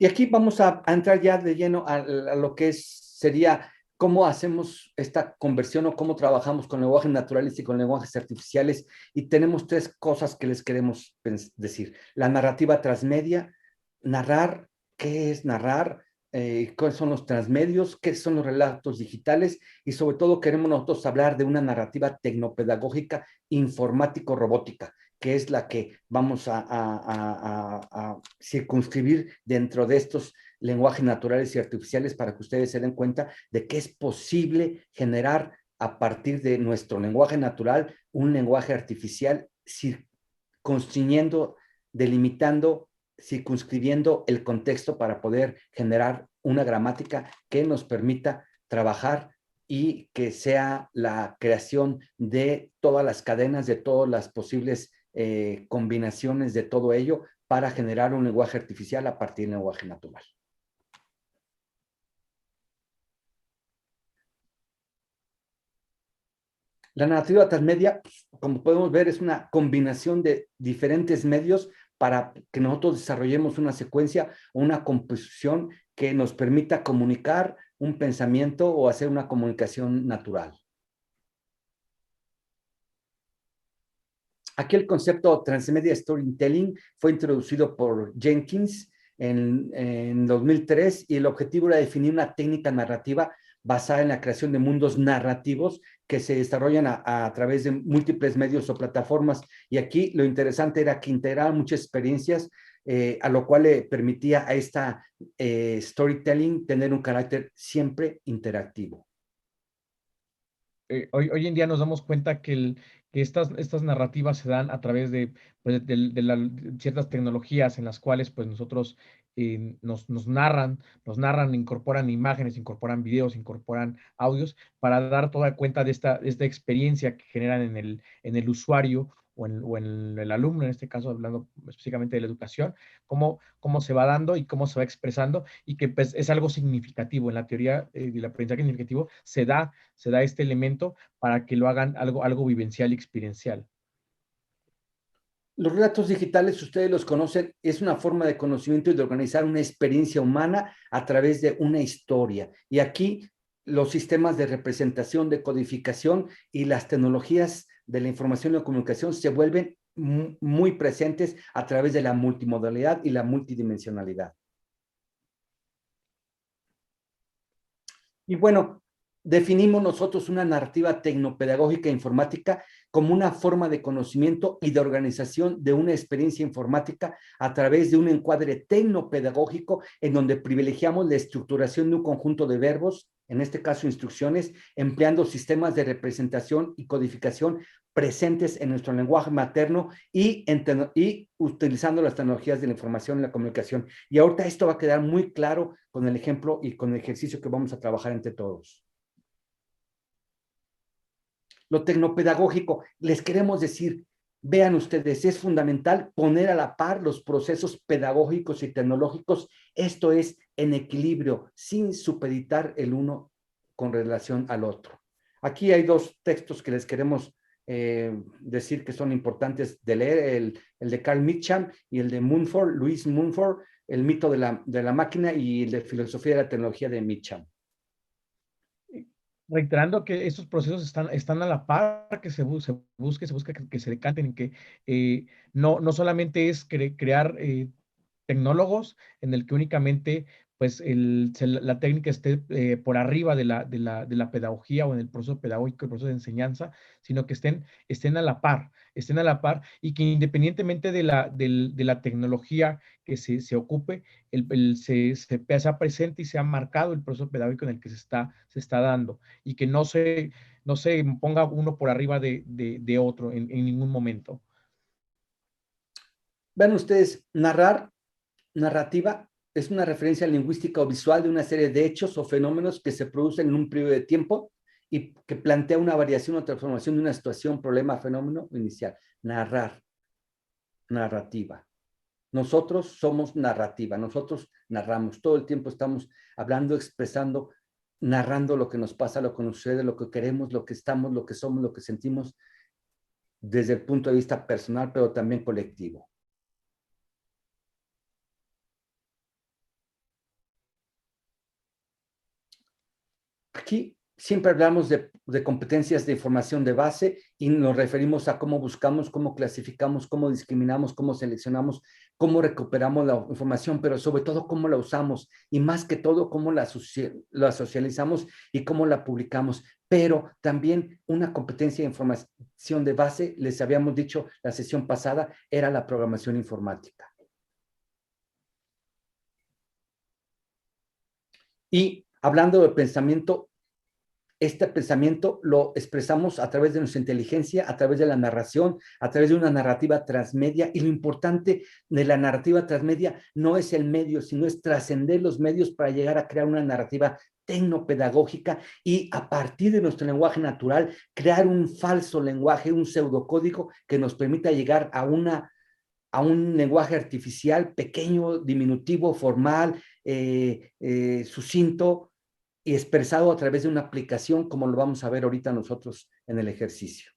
[SPEAKER 2] Y aquí vamos a entrar ya de lleno a lo que sería cómo hacemos esta conversión o cómo trabajamos con lenguajes naturales y con lenguajes artificiales. Y tenemos tres cosas que les queremos decir. La narrativa transmedia, narrar, ¿qué es narrar? ¿Cuáles son los transmedios? ¿Qué son los relatos digitales? Y sobre todo queremos nosotros hablar de una narrativa tecnopedagógica informático-robótica, que es la que vamos a circunscribir dentro de estos lenguajes naturales y artificiales, para que ustedes se den cuenta de que es posible generar a partir de nuestro lenguaje natural un lenguaje artificial, constriñendo, delimitando, circunscribiendo el contexto para poder generar una gramática que nos permita trabajar y que sea la creación de todas las cadenas, de todas las posibles combinaciones de todo ello para generar un lenguaje artificial a partir del lenguaje natural. La narrativa transmedia, como podemos ver, es una combinación de diferentes medios para que nosotros desarrollemos una secuencia o una composición que nos permita comunicar un pensamiento o hacer una comunicación natural. Aquí el concepto Transmedia Storytelling fue introducido por Jenkins en 2003, y el objetivo era definir una técnica narrativa basada en la creación de mundos narrativos que se desarrollan a través de múltiples medios o plataformas. Y aquí lo interesante era que integraban muchas experiencias a lo cual le permitía a esta storytelling tener un carácter siempre interactivo.
[SPEAKER 3] Hoy en día nos damos cuenta que estas narrativas se dan a través de, pues, de ciertas tecnologías en las cuales pues, nosotros nos narran, incorporan imágenes, incorporan videos, incorporan audios para dar toda cuenta de esta experiencia que generan en el usuario o en el alumno, en este caso hablando específicamente de la educación, cómo se va dando y cómo se va expresando, y que pues, es algo significativo. En la teoría del aprendizaje significativo se da este elemento para que lo hagan algo vivencial y experiencial.
[SPEAKER 2] Los relatos digitales, ustedes los conocen, es una forma de conocimiento y de organizar una experiencia humana a través de una historia. Y aquí los sistemas de representación, de codificación y las tecnologías de la información y la comunicación se vuelven muy presentes a través de la multimodalidad y la multidimensionalidad. Y bueno, definimos nosotros una narrativa tecnopedagógica informática como una forma de conocimiento y de organización de una experiencia informática a través de un encuadre tecnopedagógico en donde privilegiamos la estructuración de un conjunto de verbos, en este caso instrucciones, empleando sistemas de representación y codificación presentes en nuestro lenguaje materno y utilizando las tecnologías de la información y la comunicación. Y ahorita esto va a quedar muy claro con el ejemplo y con el ejercicio que vamos a trabajar entre todos. Lo tecnopedagógico, les queremos decir, vean ustedes, es fundamental poner a la par los procesos pedagógicos y tecnológicos, esto es, en equilibrio, sin supeditar el uno con relación al otro. Aquí hay dos textos que les queremos decir que son importantes de leer, el de Carl Mitcham y el de Mumford, Luis Mumford, el mito de la máquina, y el de filosofía de la tecnología de Mitcham.
[SPEAKER 3] Reiterando que estos procesos están a la par, que se busca que se decanten, en que no solamente es crear tecnólogos en el que únicamente pues la técnica esté por arriba de la pedagogía o en el proceso pedagógico, el proceso de enseñanza, sino que estén a la par, y que independientemente de la tecnología que se ocupe, sea presente y sea marcado el proceso pedagógico en el que se está dando, y que no se ponga uno por arriba de otro en ningún momento.
[SPEAKER 2] Vean ustedes, narrativa es una referencia lingüística o visual de una serie de hechos o fenómenos que se producen en un periodo de tiempo y que plantea una variación o transformación de una situación, problema, fenómeno inicial. Narrativa. Nosotros somos narrativa, nosotros narramos, todo el tiempo estamos hablando, expresando, narrando lo que nos pasa, lo que nos sucede, lo que queremos, lo que estamos, lo que somos, lo que sentimos, desde el punto de vista personal, pero también colectivo. Aquí siempre hablamos de competencias de información de base y nos referimos a cómo buscamos, cómo clasificamos, cómo discriminamos, cómo seleccionamos, cómo recuperamos la información, pero sobre todo cómo la usamos y más que todo cómo la socializamos y cómo la publicamos. Pero también una competencia de información de base, les habíamos dicho la sesión pasada, era la programación informática. Y hablando de pensamiento, este pensamiento lo expresamos a través de nuestra inteligencia, a través de la narración, a través de una narrativa transmedia. Y lo importante de la narrativa transmedia no es el medio, sino es trascender los medios para llegar a crear una narrativa tecnopedagógica y a partir de nuestro lenguaje natural crear un falso lenguaje, un pseudocódigo que nos permita llegar a un lenguaje artificial pequeño, diminutivo, formal, sucinto y expresado a través de una aplicación, como lo vamos a ver ahorita nosotros en el ejercicio,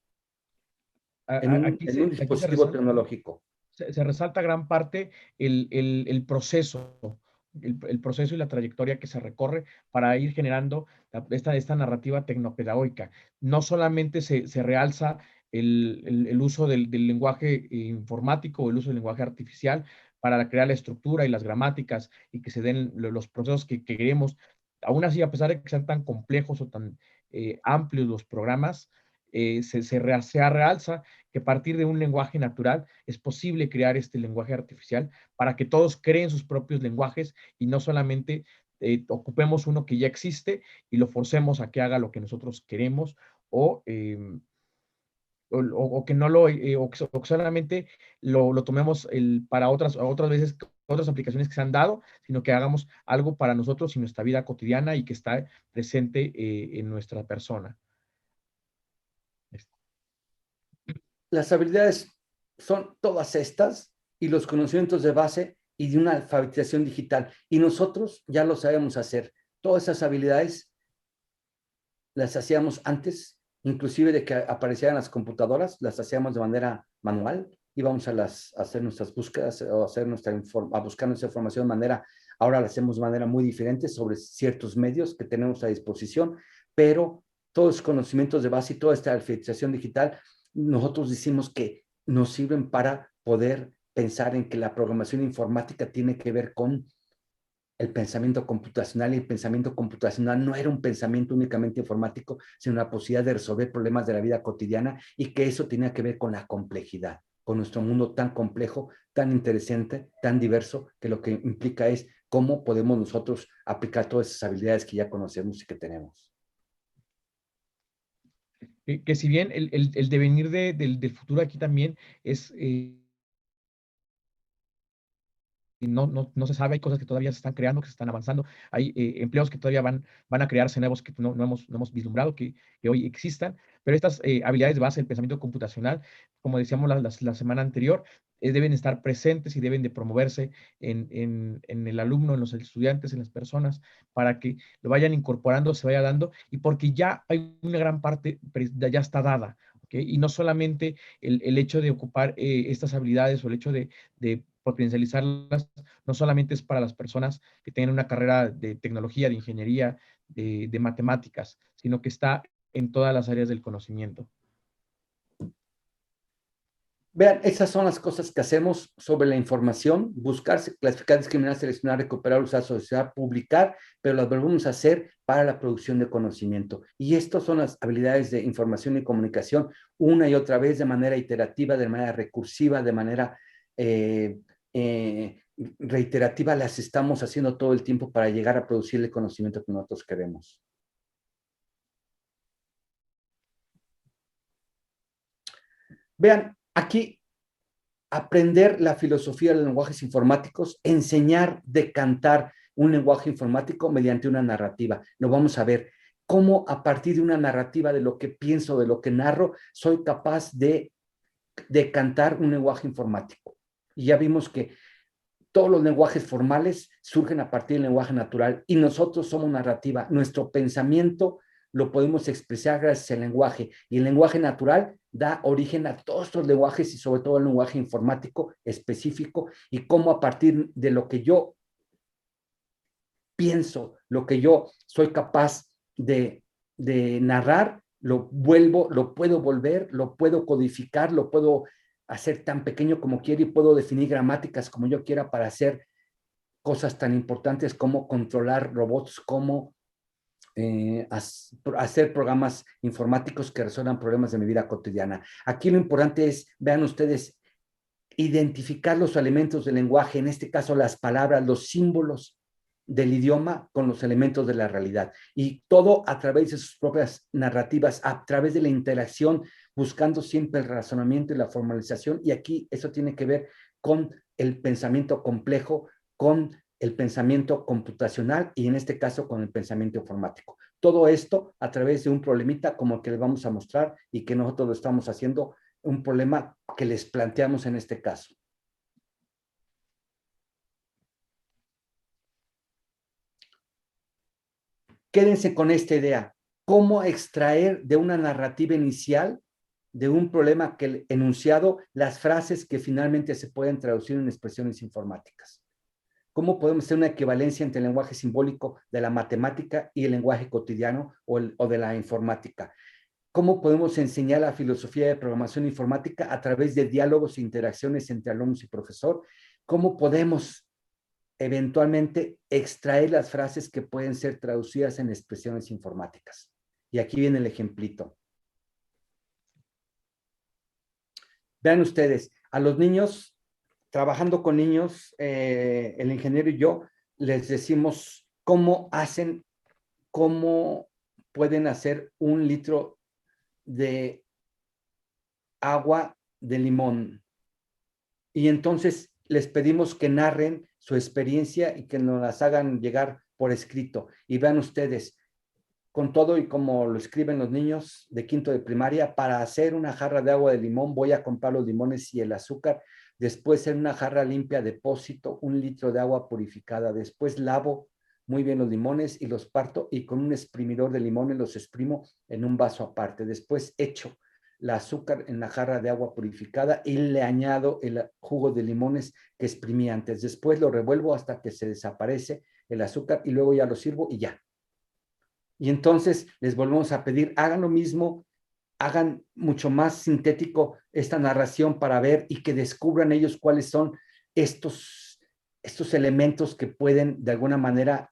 [SPEAKER 2] en un dispositivo tecnológico.
[SPEAKER 3] Se resalta gran parte el proceso, el proceso y la trayectoria que se recorre para ir generando esta narrativa tecnopedagógica. No solamente se realza el uso del lenguaje informático o el uso del lenguaje artificial para crear la estructura y las gramáticas y que se den los procesos que queremos. Aún así, a pesar de que sean tan complejos o tan amplios los programas, se realza que a partir de un lenguaje natural es posible crear este lenguaje artificial para que todos creen sus propios lenguajes y no solamente ocupemos uno que ya existe y lo forcemos a que haga lo que nosotros queremos o que no lo, o que solamente lo tomemos para otras veces, otras aplicaciones que se han dado, sino que hagamos algo para nosotros y nuestra vida cotidiana y que está presente en nuestra persona.
[SPEAKER 2] Las habilidades son todas estas y los conocimientos de base y de una alfabetización digital. Y nosotros ya lo sabemos hacer. Todas esas habilidades las hacíamos antes, inclusive de que aparecieran las computadoras, las hacíamos de manera manual, íbamos a hacer nuestras búsquedas o a buscar nuestra información de manera, ahora la hacemos de manera muy diferente sobre ciertos medios que tenemos a disposición, pero todos los conocimientos de base y toda esta alfabetización digital, nosotros decimos que nos sirven para poder pensar en que la programación informática tiene que ver con el pensamiento computacional, y el pensamiento computacional no era un pensamiento únicamente informático, sino la posibilidad de resolver problemas de la vida cotidiana, y que eso tenía que ver con la complejidad, con nuestro mundo tan complejo, tan interesante, tan diverso, que lo que implica es cómo podemos nosotros aplicar todas esas habilidades que ya conocemos y que tenemos.
[SPEAKER 3] Que si bien el devenir del futuro aquí también es... no se sabe, hay cosas que todavía se están creando, que se están avanzando, hay empleos que todavía van a crearse nuevos que no hemos vislumbrado que hoy existan, pero estas habilidades de base del pensamiento computacional, como decíamos la semana anterior, deben estar presentes y deben de promoverse en el alumno, en los estudiantes, en las personas, para que lo vayan incorporando, se vaya dando, y porque ya hay una gran parte, ya está dada, ¿okay? Y no solamente el hecho de ocupar estas habilidades o el hecho de potencializarlas, no solamente es para las personas que tienen una carrera de tecnología, de ingeniería, de matemáticas, sino que está en todas las áreas del conocimiento.
[SPEAKER 2] Vean, esas son las cosas que hacemos sobre la información: buscar, clasificar, discriminar, seleccionar, recuperar, usar, asociar, publicar, pero las volvemos a hacer para la producción de conocimiento. Y estas son las habilidades de información y comunicación, una y otra vez, de manera iterativa, de manera recursiva, de manera reiterativa, las estamos haciendo todo el tiempo para llegar a producir el conocimiento que nosotros queremos. Vean, aquí aprender la filosofía de los lenguajes informáticos, enseñar, decantar un lenguaje informático mediante una narrativa. Lo vamos a ver cómo a partir de una narrativa de lo que pienso, de lo que narro, soy capaz de decantar un lenguaje informático. Y ya vimos que todos los lenguajes formales surgen a partir del lenguaje natural y nosotros somos narrativa. Nuestro pensamiento lo podemos expresar gracias al lenguaje, y el lenguaje natural da origen a todos estos lenguajes y sobre todo el lenguaje informático específico, y cómo a partir de lo que yo pienso, lo que yo soy capaz de narrar, lo puedo volver, lo puedo codificar, lo puedo hacer tan pequeño como quiera, y puedo definir gramáticas como yo quiera para hacer cosas tan importantes como controlar robots, como hacer programas informáticos que resuelvan problemas de mi vida cotidiana. Aquí lo importante es, vean ustedes, identificar los elementos del lenguaje, en este caso las palabras, los símbolos del idioma con los elementos de la realidad, y todo a través de sus propias narrativas, a través de la interacción, buscando siempre el razonamiento y la formalización. Y aquí eso tiene que ver con el pensamiento complejo, con el pensamiento computacional y en este caso con el pensamiento informático. Todo esto a través de un problemita como el que les vamos a mostrar y que nosotros lo estamos haciendo, un problema que les planteamos en este caso. Quédense con esta idea: cómo extraer de una narrativa inicial, de un problema que enunciado, las frases que finalmente se pueden traducir en expresiones informáticas. ¿Cómo podemos hacer una equivalencia entre el lenguaje simbólico de la matemática y el lenguaje cotidiano o de la informática? ¿Cómo podemos enseñar la filosofía de programación informática a través de diálogos e interacciones entre alumnos y profesor? ¿Cómo podemos eventualmente extraer las frases que pueden ser traducidas en expresiones informáticas? Y aquí viene el ejemplito. Vean ustedes, a los niños, trabajando con niños, el ingeniero y yo les decimos cómo pueden hacer 1 litro de agua de limón. Y entonces les pedimos que narren su experiencia y que nos las hagan llegar por escrito. Y vean ustedes, con todo y como lo escriben los niños de quinto de primaria, para hacer una jarra de agua de limón voy a comprar los limones y el azúcar, después en una jarra limpia deposito 1 litro de agua purificada, después lavo muy bien los limones y los parto y con un exprimidor de limones los exprimo en un vaso aparte, después echo el azúcar en la jarra de agua purificada y le añado el jugo de limones que exprimí antes, después lo revuelvo hasta que se desaparece el azúcar y luego ya lo sirvo y ya. Y entonces les volvemos a pedir, hagan lo mismo, hagan mucho más sintético esta narración para ver y que descubran ellos cuáles son estos elementos que pueden de alguna manera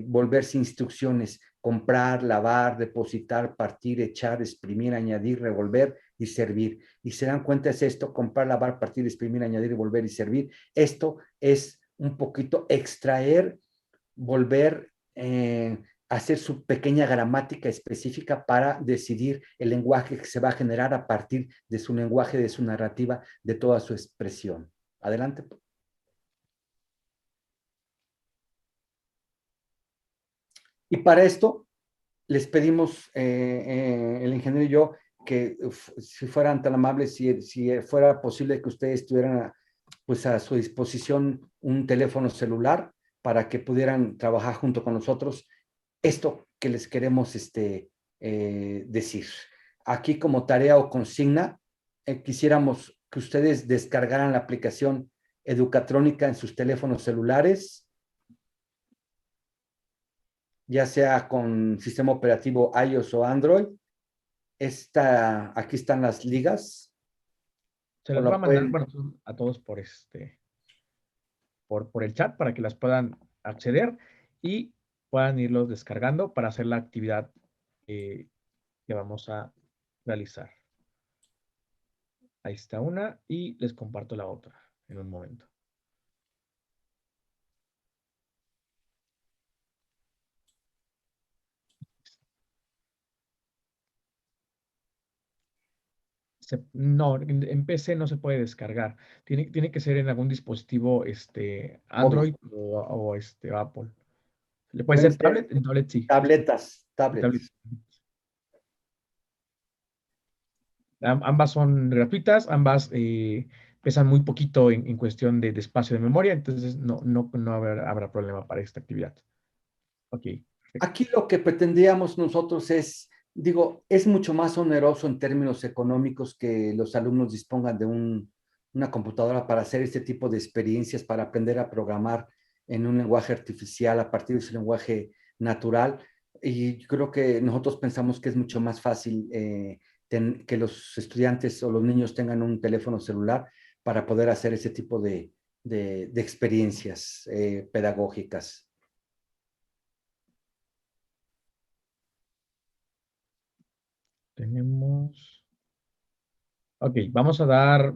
[SPEAKER 2] volverse instrucciones, comprar, lavar, depositar, partir, echar, exprimir, añadir, revolver y servir. Y se dan cuenta es esto, comprar, lavar, partir, exprimir, añadir, volver y servir. Esto es un poquito extraer, volver hacer su pequeña gramática específica para decidir el lenguaje que se va a generar a partir de su lenguaje, de su narrativa, de toda su expresión. Adelante. Y para esto les pedimos, el ingeniero y yo, que si fueran tan amables, si fuera posible que ustedes tuvieran pues a su disposición un teléfono celular para que pudieran trabajar junto con nosotros esto que les queremos decir. Aquí como tarea o consigna, quisiéramos que ustedes descargaran la aplicación Educatrónica en sus teléfonos celulares, ya sea con sistema operativo iOS o Android. Aquí están las ligas.
[SPEAKER 3] Se las va a mandar, bueno, a todos por por el chat para que las puedan acceder y puedan irlos descargando para hacer la actividad que vamos a realizar. Ahí está una y les comparto la otra en un momento. No, en PC no se puede descargar. Tiene que ser en algún dispositivo Android o Apple. ¿Le puede ser tablet? En tablet sí.
[SPEAKER 2] Tabletas.
[SPEAKER 3] Ambas son gratuitas, ambas pesan muy poquito en cuestión de espacio de memoria, entonces no habrá problema para esta actividad. Ok.
[SPEAKER 2] Aquí lo que pretendíamos nosotros es, digo, es mucho más oneroso en términos económicos que los alumnos dispongan de una computadora para hacer este tipo de experiencias, para aprender a programar en un lenguaje artificial a partir de su lenguaje natural. Y yo creo que nosotros pensamos que es mucho más fácil que los estudiantes o los niños tengan un teléfono celular para poder hacer ese tipo de experiencias pedagógicas.
[SPEAKER 3] Tenemos... Ok, vamos a dar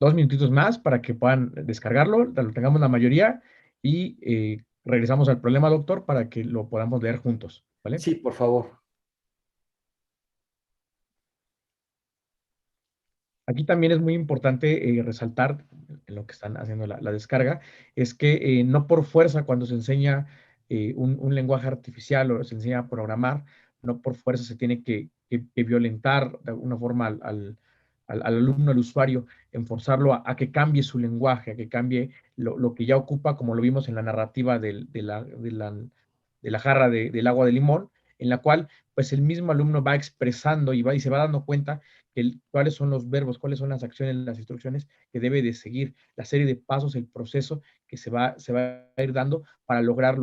[SPEAKER 3] 2 minutitos más para que puedan descargarlo, lo tengamos la mayoría y regresamos al problema, doctor, para que lo podamos leer juntos, ¿vale?
[SPEAKER 2] Sí, por favor.
[SPEAKER 3] Aquí también es muy importante resaltar en lo que están haciendo la descarga, es que no por fuerza cuando se enseña un lenguaje artificial o se enseña a programar, no por fuerza se tiene que violentar de alguna forma al alumno, al usuario, en forzarlo a que cambie su lenguaje, a que cambie lo que ya ocupa, como lo vimos en la narrativa de la jarra del agua de limón, en la cual pues el mismo alumno va expresando y se va dando cuenta cuáles son los verbos, cuáles son las acciones, las instrucciones que debe de seguir, la serie de pasos, el proceso que se va a ir dando para lograr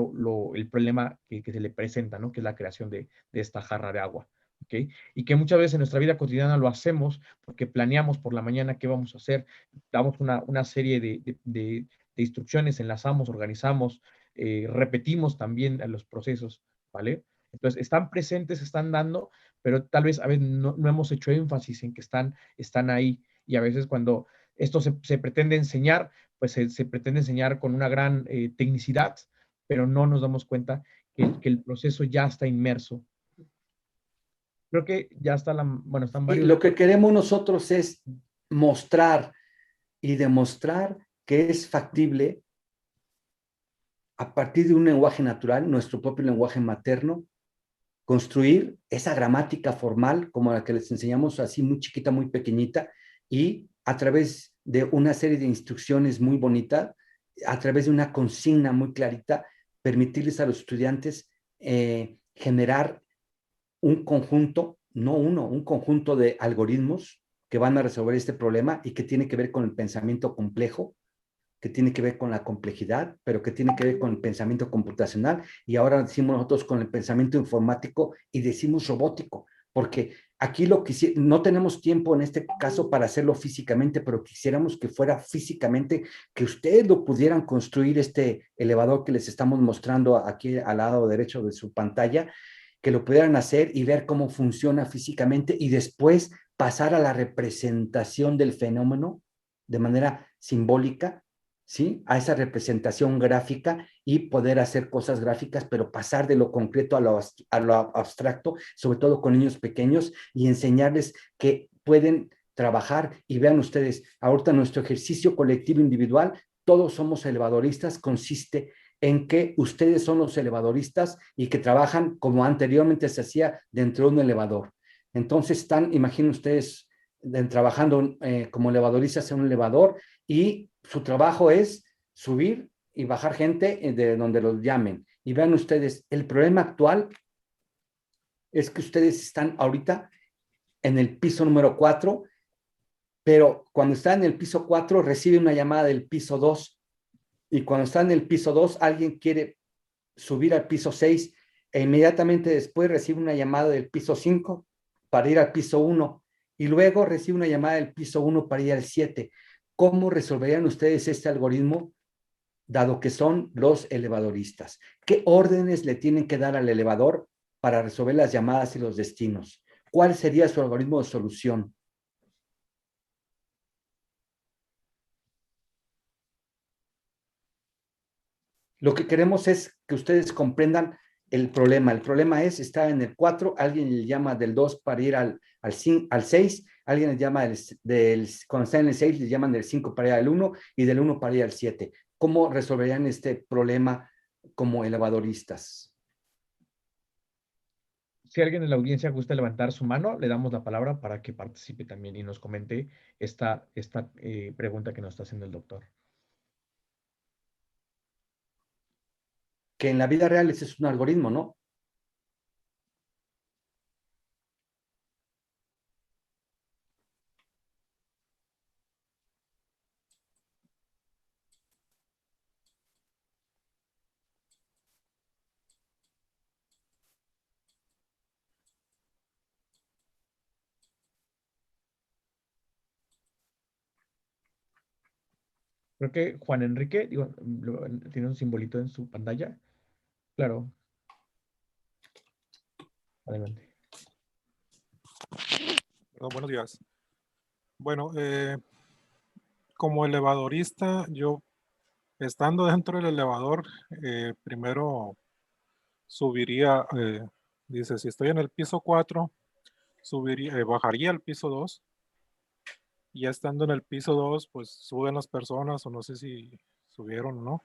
[SPEAKER 3] el problema que se le presenta, ¿no? Que es la creación de esta jarra de agua. ¿Okay? Y que muchas veces en nuestra vida cotidiana lo hacemos porque planeamos por la mañana qué vamos a hacer, damos una serie de instrucciones, enlazamos, organizamos, repetimos también los procesos, ¿vale? Entonces, están presentes, están dando, pero tal vez a veces no hemos hecho énfasis en que están ahí. Y a veces cuando esto se pretende enseñar, pues se pretende enseñar con una gran tecnicidad, pero no nos damos cuenta que el proceso ya está inmerso. Creo que ya está bueno, están
[SPEAKER 2] Y
[SPEAKER 3] varios.
[SPEAKER 2] lo que queremos nosotros es mostrar y demostrar que es factible a partir de un lenguaje natural, nuestro propio lenguaje materno, construir esa gramática formal como la que les enseñamos así muy chiquita, muy pequeñita, y a través de una serie de instrucciones muy bonitas, a través de una consigna muy clarita, permitirles a los estudiantes generar un conjunto, no uno, un conjunto de algoritmos que van a resolver este problema y que tiene que ver con el pensamiento complejo, que tiene que ver con la complejidad, pero que tiene que ver con el pensamiento computacional, y ahora decimos nosotros con el pensamiento informático y decimos robótico, porque aquí no tenemos tiempo en este caso para hacerlo físicamente, pero quisiéramos que fuera físicamente, que ustedes lo pudieran construir, este elevador que les estamos mostrando aquí al lado derecho de su pantalla, que lo pudieran hacer y ver cómo funciona físicamente y después pasar a la representación del fenómeno de manera simbólica, ¿sí? A esa representación gráfica y poder hacer cosas gráficas, pero pasar de lo concreto a lo abstracto, sobre todo con niños pequeños, y enseñarles que pueden trabajar. Y vean ustedes, ahorita nuestro ejercicio colectivo individual, todos somos elevadoristas, consiste en que ustedes son los elevadoristas y que trabajan como anteriormente se hacía dentro de un elevador. Entonces imaginen ustedes, trabajando como elevadoristas en un elevador, y su trabajo es subir y bajar gente de donde los llamen. Y vean ustedes, el problema actual es que ustedes están ahorita en el piso número 4, pero cuando están en el piso 4 reciben una llamada del piso 2, y cuando están en el piso 2 alguien quiere subir al piso 6 e inmediatamente después recibe una llamada del piso 5 para ir al piso 1, y luego recibe una llamada del piso 1 para ir al 7. ¿Cómo resolverían ustedes este algoritmo, dado que son los elevadoristas? ¿Qué órdenes le tienen que dar al elevador para resolver las llamadas y los destinos? ¿Cuál sería su algoritmo de solución? Lo que queremos es que ustedes comprendan el problema. El problema es estar en el 4, alguien le llama del 2 para ir al 6, alguien le llama cuando está en el 6, le llaman del 5 para ir al 1 y del 1 para ir al 7. ¿Cómo resolverían este problema como elevadoristas?
[SPEAKER 3] Si alguien en la audiencia gusta levantar su mano, le damos la palabra para que participe también y nos comente esta pregunta que nos está haciendo el doctor.
[SPEAKER 2] Que en la vida real ese es un algoritmo, ¿no?
[SPEAKER 3] Creo que Juan Enrique, digo, tiene un simbolito en su pantalla. Claro, adelante.
[SPEAKER 4] Buenos días. Bueno, como elevadorista, yo estando dentro del elevador, primero subiría, dice, si estoy en el piso 4, bajaría al piso 2, y ya estando en el piso 2, pues suben las personas, o no sé si subieron o no.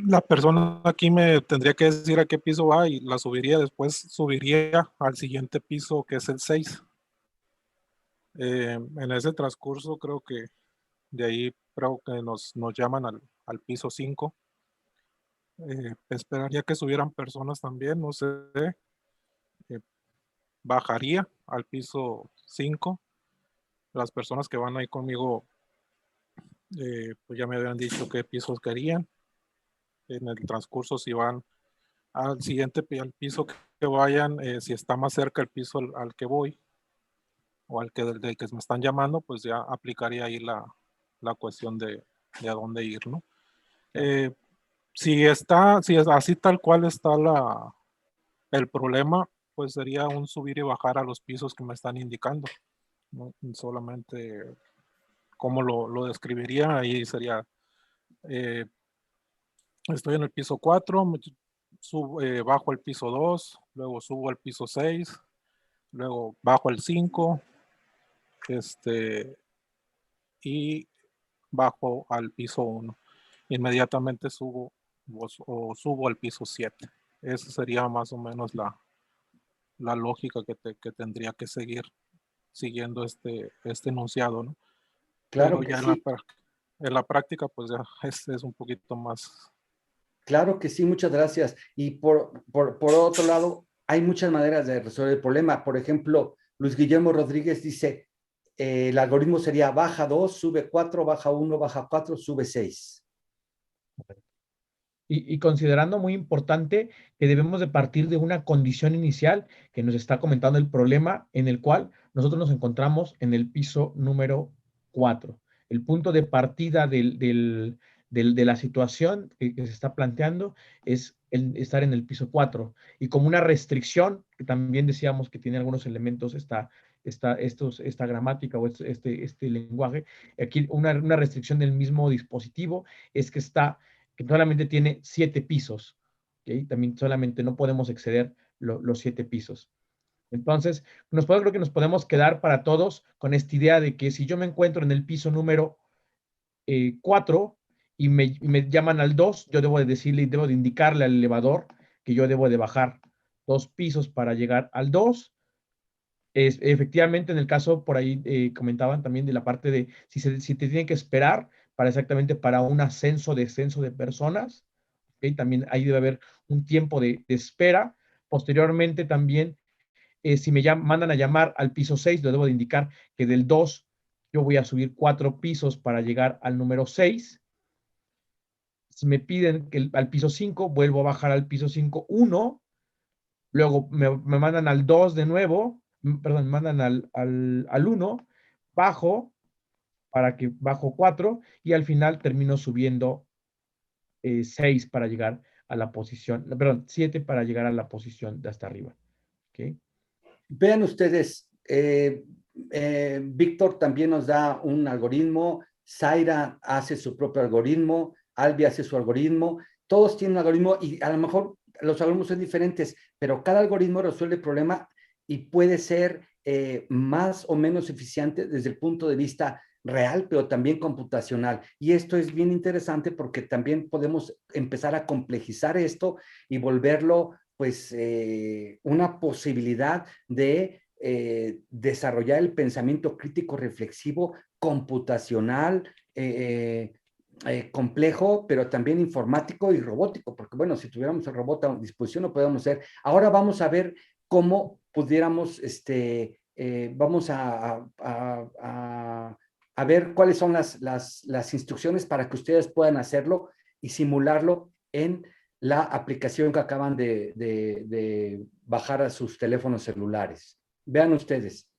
[SPEAKER 4] La persona aquí me tendría que decir a qué piso va y la subiría, después subiría al siguiente piso, que es el 6. En ese transcurso creo que de ahí creo que nos llaman al piso 5. Esperaría que subieran personas también, no sé. Bajaría al piso 5. Las personas que van ahí conmigo, pues ya me habían dicho qué pisos querían. En el transcurso, si van al siguiente, al piso que vayan, si está más cerca el piso al que voy, o al que del que me están llamando, pues ya aplicaría ahí la cuestión de a dónde ir, ¿no? Si es así tal cual está El problema pues sería un subir y bajar a los pisos que me están indicando, ¿no? Solamente cómo lo describiría, ahí sería, estoy en el piso 4, bajo al piso 2, luego subo al piso 6, luego bajo al 5, y bajo al piso 1. Inmediatamente subo o subo al piso 7. Esa sería más o menos la lógica que tendría que seguir siguiendo este enunciado, ¿no?
[SPEAKER 2] Claro
[SPEAKER 4] Pero
[SPEAKER 2] que
[SPEAKER 4] ya
[SPEAKER 2] sí,
[SPEAKER 4] en la práctica, pues ya es un poquito más.
[SPEAKER 2] claro que sí, muchas gracias. Y por otro lado, hay muchas maneras de resolver el problema. Por ejemplo, Luis Guillermo Rodríguez dice, el algoritmo sería baja 2, sube 4, baja 1, baja 4, sube 6.
[SPEAKER 3] Y considerando muy importante que debemos de partir de una condición inicial que nos está comentando el problema en el cual nosotros nos encontramos en el piso número 4. El punto de partida de la situación que se está planteando es estar en el piso 4. Y como una restricción, que también decíamos que tiene algunos elementos esta gramática o este lenguaje, aquí una restricción del mismo dispositivo es que solamente tiene 7 pisos. ¿Okay? También solamente no podemos exceder los 7 pisos. Entonces, creo que nos podemos quedar para todos con esta idea de que si yo me encuentro en el piso número 4 y me llaman al 2, yo debo de decirle y debo de indicarle al elevador que yo debo de bajar 2 pisos para llegar al 2. Efectivamente, en el caso por ahí comentaban también de la parte de si te tienen que esperar exactamente para un ascenso, descenso de personas. ¿Okay? También ahí debe haber un tiempo de espera. Posteriormente también, si mandan a llamar al piso 6, lo debo de indicar que del 2 yo voy a subir 4 pisos para llegar al número 6. Si me piden que al piso 5, vuelvo a bajar al piso 5, 1. Luego me mandan al 2 de nuevo, perdón, me mandan al 1, bajo, para que bajo 4, y al final termino subiendo 6 para llegar a la posición, perdón, 7 para llegar a la posición de hasta arriba. ¿Okay?
[SPEAKER 2] Vean ustedes, Víctor también nos da un algoritmo, Zaira hace su propio algoritmo, Albi hace su algoritmo, todos tienen un algoritmo y a lo mejor los algoritmos son diferentes, pero cada algoritmo resuelve el problema y puede ser más o menos eficiente desde el punto de vista real, pero también computacional. Y esto es bien interesante porque también podemos empezar a complejizar esto y volverlo pues una posibilidad de desarrollar el pensamiento crítico reflexivo computacional, complejo, pero también informático y robótico, porque bueno, si tuviéramos el robot a disposición lo podemos hacer. Ahora vamos a ver cómo pudiéramos, vamos a ver cuáles son las instrucciones para que ustedes puedan hacerlo y simularlo en la aplicación que acaban de bajar a sus teléfonos celulares. Vean ustedes,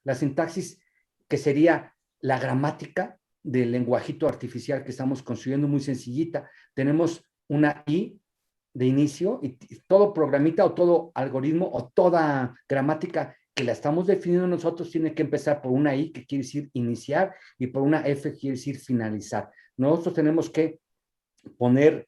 [SPEAKER 2] la sintaxis que sería la gramática del lenguajito artificial que estamos construyendo, muy sencillita. Tenemos una I de inicio y todo programita o todo algoritmo o toda gramática que la estamos definiendo nosotros tiene que empezar por una I que quiere decir iniciar y por una F que quiere decir finalizar. Nosotros tenemos que poner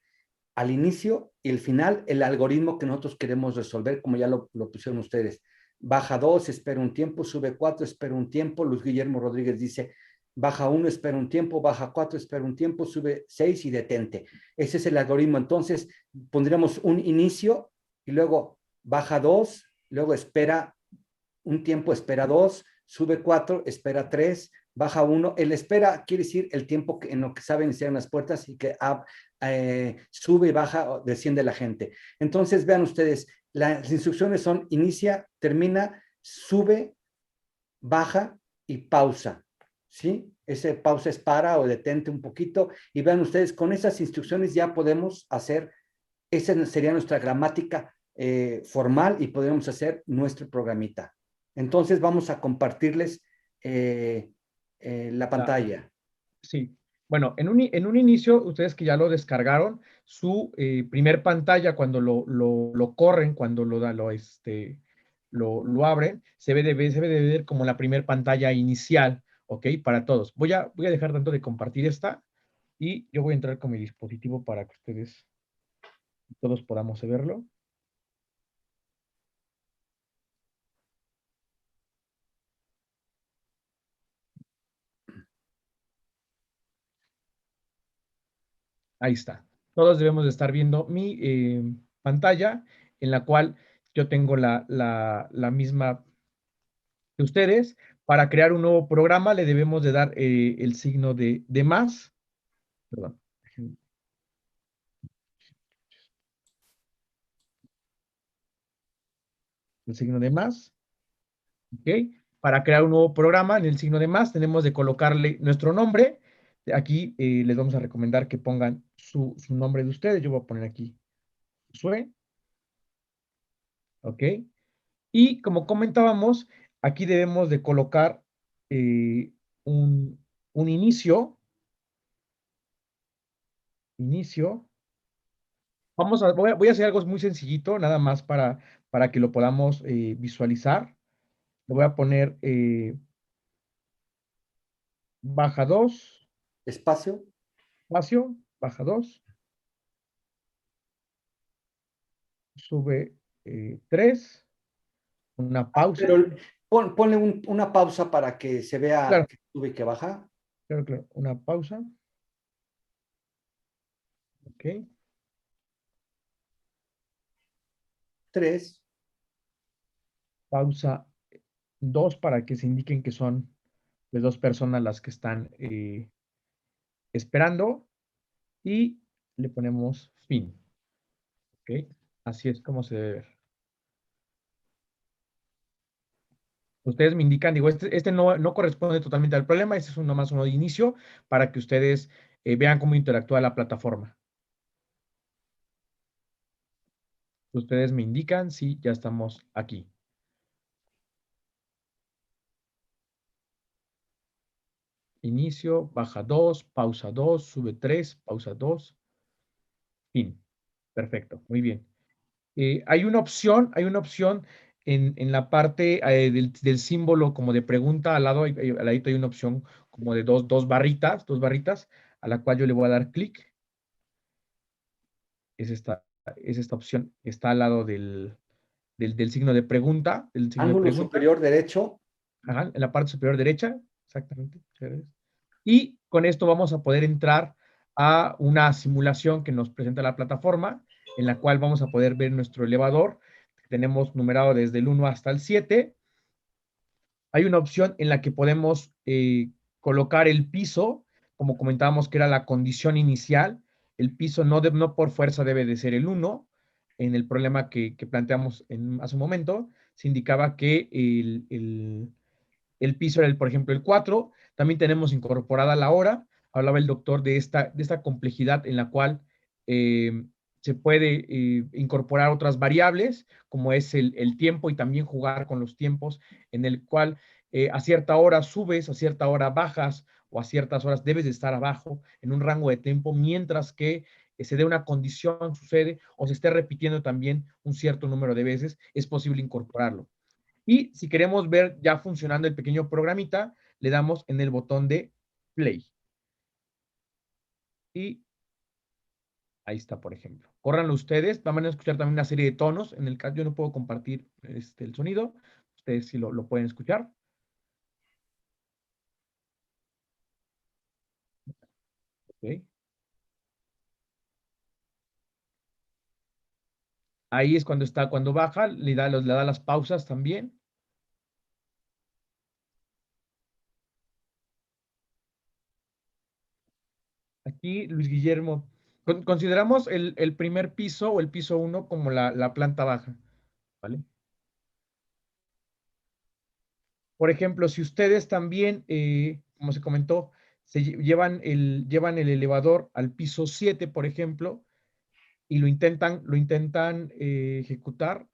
[SPEAKER 2] al inicio y el final el algoritmo que nosotros queremos resolver, como ya lo pusieron ustedes. Baja 2, espera un tiempo, sube 4, espera un tiempo. Luis Guillermo Rodríguez dice, baja 1, espera un tiempo, baja 4, espera un tiempo, sube 6 y detente. Ese es el algoritmo. Entonces, pondríamos un inicio y luego baja 2, luego espera un tiempo, espera 2, sube 4, espera 3, baja 1. El espera quiere decir el tiempo en lo que saben iniciar las puertas y que sube, baja, desciende la gente. Entonces, vean ustedes, las instrucciones son inicia, termina, sube, baja y pausa. ¿Sí? Ese pausa es para o detente un poquito. Y vean ustedes, con esas instrucciones ya podemos hacer, esa sería nuestra gramática formal y podríamos hacer nuestro programita. Entonces vamos a compartirles la pantalla.
[SPEAKER 3] Sí, Bueno, en un inicio, ustedes que ya lo descargaron, su primer pantalla, cuando lo corren, cuando lo abren, se debe de ver como la primer pantalla inicial, ¿ok? Para todos. Voy a dejar tanto de compartir esta y yo voy a entrar con mi dispositivo para que ustedes todos podamos verlo. Ahí está. Todos debemos de estar viendo mi pantalla en la cual yo tengo la misma que ustedes. Para crear un nuevo programa le debemos de dar el signo de más. Perdón. El signo de más. ¿Ok? Para crear un nuevo programa en el signo de más tenemos de colocarle nuestro nombre. Aquí les vamos a recomendar que pongan su nombre de ustedes. Yo voy a poner aquí Sue. ¿Ok? Y como comentábamos, aquí debemos de colocar eh, un inicio. Inicio. Voy a hacer algo muy sencillito, nada más para que lo podamos visualizar. Le voy a poner baja 2,
[SPEAKER 2] Espacio.
[SPEAKER 3] espacio, baja 2, sube 3, una pausa.
[SPEAKER 2] Pero ponle una pausa para que se vea
[SPEAKER 3] Claro,
[SPEAKER 2] que sube y que baja.
[SPEAKER 3] claro, claro, una pausa. Ok.
[SPEAKER 2] 3.
[SPEAKER 3] Pausa 2 para que se indiquen que son de dos personas las que están esperando. Y le ponemos fin. ¿Ok? Así es como se debe ver. Ustedes me indican, digo, este no corresponde totalmente al problema, este es nomás uno de inicio para que ustedes vean cómo interactúa la plataforma. Ustedes me indican si ya estamos aquí. Inicio, baja 2, pausa 2, sube 3, pausa 2, fin. Perfecto, muy bien. Hay una opción en la parte del símbolo como de pregunta, al ladito hay una opción como de dos barritas, a la cual yo le voy a dar clic. Es esta opción que está al lado del signo de pregunta,
[SPEAKER 2] Ángulo superior derecho.
[SPEAKER 3] Ajá, en la parte superior derecha, exactamente. Y con esto vamos a poder entrar a una simulación que nos presenta la plataforma, en la cual vamos a poder ver nuestro elevador. Tenemos numerado desde el 1 hasta el 7. Hay una opción en la que podemos colocar el piso, como comentábamos que era la condición inicial. El piso no por fuerza debe de ser el 1. En el problema que planteamos hace un momento, se indicaba que el piso era, por ejemplo, el 4. También tenemos incorporada la hora. Hablaba el doctor de esta complejidad en la cual se puede incorporar otras variables, como es el tiempo y también jugar con los tiempos, en el cual a cierta hora subes, a cierta hora bajas, o a ciertas horas debes de estar abajo en un rango de tiempo, mientras que se dé una condición, sucede, o se esté repitiendo también un cierto número de veces, es posible incorporarlo. Y si queremos ver ya funcionando el pequeño programita, le damos en el botón de play. Y ahí está, por ejemplo. Córranlo ustedes, van a escuchar también una serie de tonos. En el caso, yo no puedo compartir el sonido. Ustedes sí lo pueden escuchar. Okay. Ahí es cuando baja, le da las pausas también. Aquí, Luis Guillermo, consideramos el primer piso o el piso 1 como la planta baja, ¿vale? Por ejemplo, si ustedes también, como se comentó, llevan el elevador al piso 7, por ejemplo, y lo intentan ejecutar,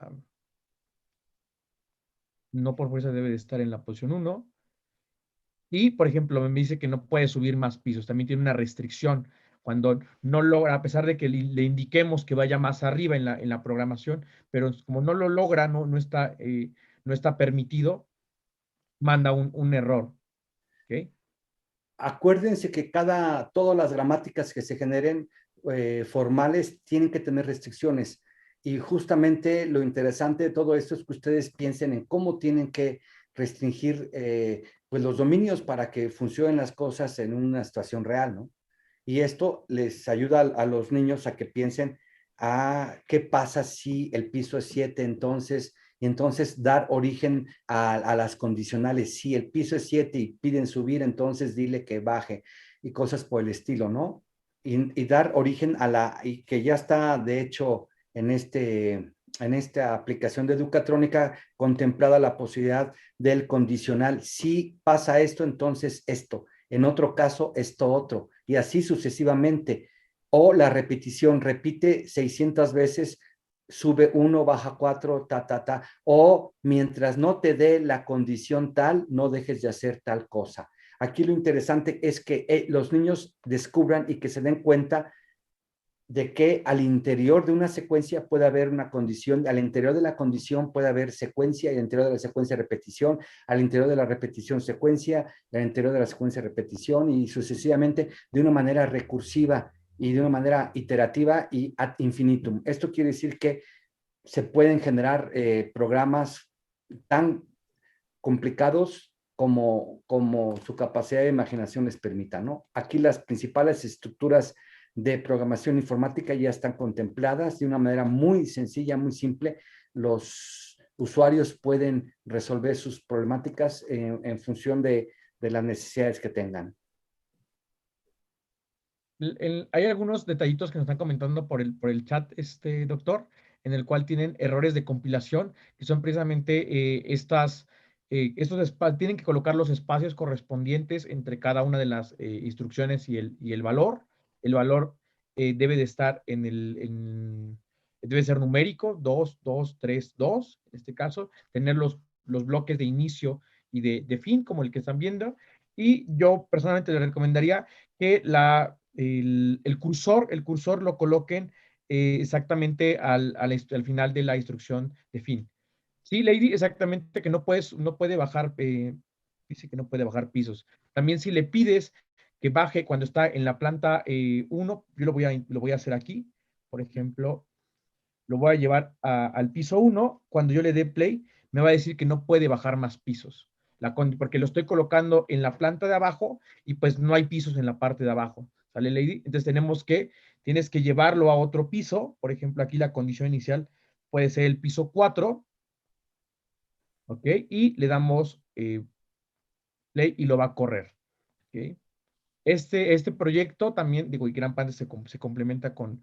[SPEAKER 3] no por fuerza debe de estar en la posición 1. Y, por ejemplo, me dice que no puede subir más pisos. También tiene una restricción. Cuando no logra, a pesar de que le indiquemos que vaya más arriba en la programación, pero como no lo logra, no está permitido, manda un error. ¿Ok?
[SPEAKER 2] Acuérdense que todas las gramáticas que se generen formales tienen que tener restricciones. Y justamente lo interesante de todo esto es que ustedes piensen en cómo tienen que restringir pues los dominios para que funcionen las cosas en una situación real, ¿no? Y esto les ayuda a los niños a que piensen a qué pasa si el piso es 7, entonces dar origen a las condicionales. Si el piso es 7 y piden subir, entonces dile que baje y cosas por el estilo, ¿no? Y dar origen y que ya está, de hecho, en esta aplicación de Educatrónica contemplada la posibilidad del condicional. Si pasa esto, entonces esto. En otro caso, esto otro. Y así sucesivamente. O la repetición, repite 600 veces, sube 1, baja 4, ta, ta, ta. O mientras no te dé la condición tal, no dejes de hacer tal cosa. Aquí lo interesante es que los niños descubran y que se den cuenta de que al interior de una secuencia puede haber una condición, al interior de la condición puede haber secuencia, y al interior de la secuencia repetición, al interior de la repetición secuencia, al interior de la secuencia repetición y sucesivamente de una manera recursiva y de una manera iterativa y ad infinitum. Esto quiere decir que se pueden generar programas tan complicados como su capacidad de imaginación les permita, ¿no? Aquí las principales estructuras de programación informática ya están contempladas de una manera muy sencilla, muy simple. Los usuarios pueden resolver sus problemáticas en función de las necesidades que tengan.
[SPEAKER 3] Hay algunos detallitos que nos están comentando por el chat, doctor, en el cual tienen errores de compilación, que son precisamente tienen que colocar los espacios correspondientes entre cada una de las instrucciones y el valor. El valor debe de estar debe ser numérico, 2, 2, 3, 2, en este caso, tener los bloques de inicio y de fin, como el que están viendo. Y yo personalmente le recomendaría que el cursor lo coloquen exactamente al final de la instrucción de fin. Sí, Lady, exactamente que no puede bajar, dice que no puede bajar pisos. También si le pides que baje cuando está en la planta 1, yo lo voy a hacer aquí, por ejemplo, lo voy a llevar al piso 1, cuando yo le dé play, me va a decir que no puede bajar más pisos, porque lo estoy colocando en la planta de abajo y pues no hay pisos en la parte de abajo, ¿sale, Lady? Entonces tienes que llevarlo a otro piso, por ejemplo, aquí la condición inicial puede ser el piso 4, ¿ok? Y le damos play y lo va a correr, ¿ok? Este proyecto también, digo, y gran parte se complementa con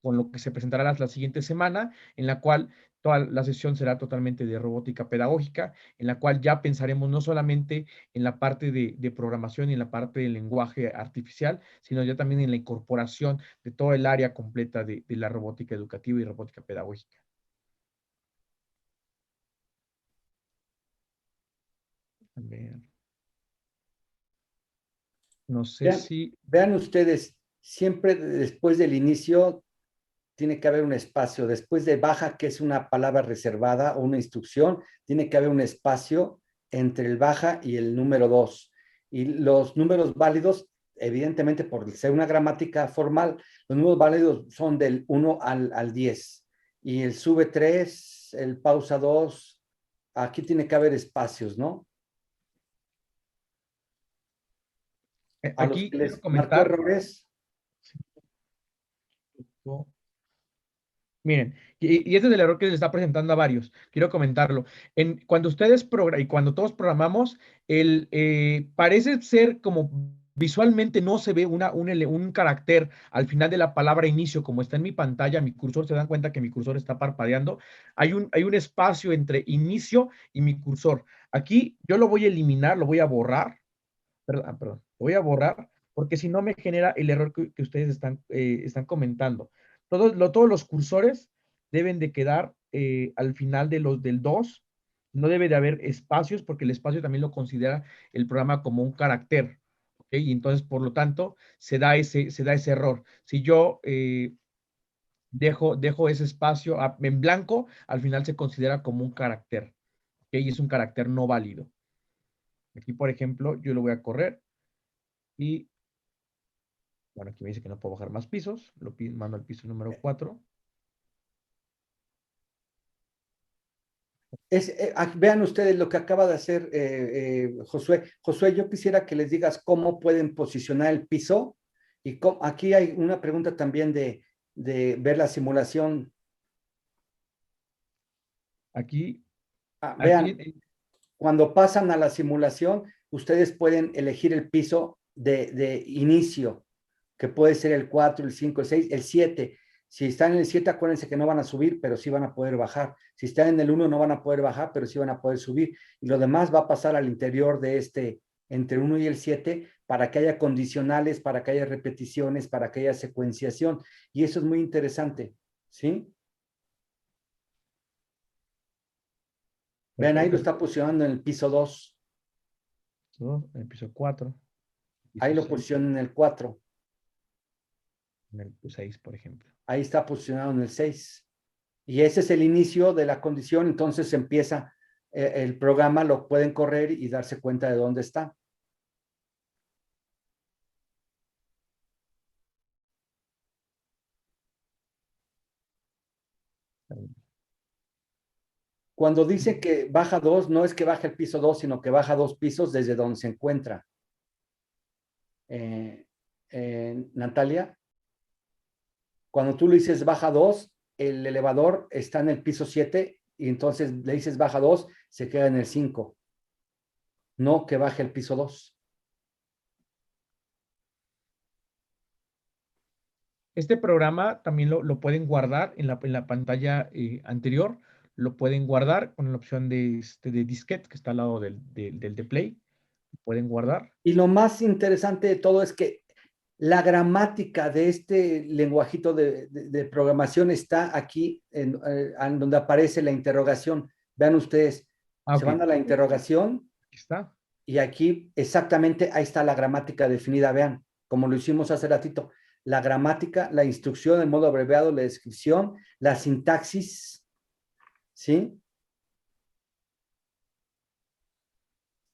[SPEAKER 3] lo que se presentará la siguiente semana, en la cual toda la sesión será totalmente de robótica pedagógica, en la cual ya pensaremos no solamente en la parte de programación y en la parte del lenguaje artificial, sino ya también en la incorporación de todo el área completa de la robótica educativa y robótica pedagógica. A ver. No sé si...
[SPEAKER 2] Vean ustedes, siempre después del inicio tiene que haber un espacio. Después de baja, que es una palabra reservada o una instrucción, tiene que haber un espacio entre el baja y el número 2. Y los números válidos, evidentemente por ser una gramática formal, los números válidos son del 1 al 10. Y el sube 3, el pausa 2, aquí tiene que haber espacios, ¿no? A los
[SPEAKER 3] Aquí
[SPEAKER 2] que
[SPEAKER 3] quiero
[SPEAKER 2] les marcó
[SPEAKER 3] comentar...
[SPEAKER 2] errores.
[SPEAKER 3] Miren, y este es el error que se le está presentando a varios. Quiero comentarlo. Cuando ustedes y cuando todos programamos, parece ser como visualmente no se ve un carácter al final de la palabra inicio, como está en mi pantalla, mi cursor, se dan cuenta que mi cursor está parpadeando. Hay un espacio entre inicio y mi cursor. Aquí yo lo voy a eliminar, lo voy a borrar. Perdón, lo voy a borrar porque si no me genera el error que ustedes están comentando. Todos los cursores deben de quedar al final del 2 No debe de haber espacios porque el espacio también lo considera el programa como un carácter. ¿Ok? Y entonces, por lo tanto, se da ese error. Si yo dejo ese espacio en blanco, al final se considera como un carácter. ¿Ok? Y es un carácter no válido. Aquí, por ejemplo, yo lo voy a correr y, bueno, aquí me dice que no puedo bajar más pisos. Lo mando al piso número 4.
[SPEAKER 2] Vean ustedes lo que acaba de hacer Josué. Josué, yo quisiera que les digas cómo pueden posicionar el piso. Y aquí hay una pregunta también de ver la simulación.
[SPEAKER 3] Aquí,
[SPEAKER 2] Vean, cuando pasan a la simulación, ustedes pueden elegir el piso de inicio, que puede ser el 4, el 5, el 6, el 7. Si están en el 7, acuérdense que no van a subir, pero sí van a poder bajar. Si están en el 1, no van a poder bajar, pero sí van a poder subir. Y lo demás va a pasar al interior de entre 1 y el 7, para que haya condicionales, para que haya repeticiones, para que haya secuenciación. Y eso es muy interesante, ¿sí? Vean, ahí lo está posicionando en el piso 2.
[SPEAKER 3] En el piso 4.
[SPEAKER 2] Ahí lo posiciona en el 4.
[SPEAKER 3] En el 6, por ejemplo.
[SPEAKER 2] Ahí está posicionado en el 6. Y ese es el inicio de la condición, entonces empieza el programa, lo pueden correr y darse cuenta de dónde está. Cuando dice que baja 2, no es que baja el piso 2, sino que baja 2 pisos desde donde se encuentra. Natalia, cuando tú le dices baja 2, el elevador está en el piso 7 y entonces le dices baja 2, se queda en el 5. No que baje el piso 2.
[SPEAKER 3] Este programa también lo pueden guardar en la pantalla anterior. Lo pueden guardar con la opción de disquete que está al lado del de play. Lo pueden guardar.
[SPEAKER 2] Y lo más interesante de todo es que la gramática de este lenguajito de programación está aquí en donde aparece la interrogación. Vean ustedes, se van a la interrogación.
[SPEAKER 3] Aquí está.
[SPEAKER 2] Y aquí exactamente ahí está la gramática definida. Vean, como lo hicimos hace ratito. La gramática, la instrucción, el modo abreviado, la descripción, la sintaxis, ¿sí?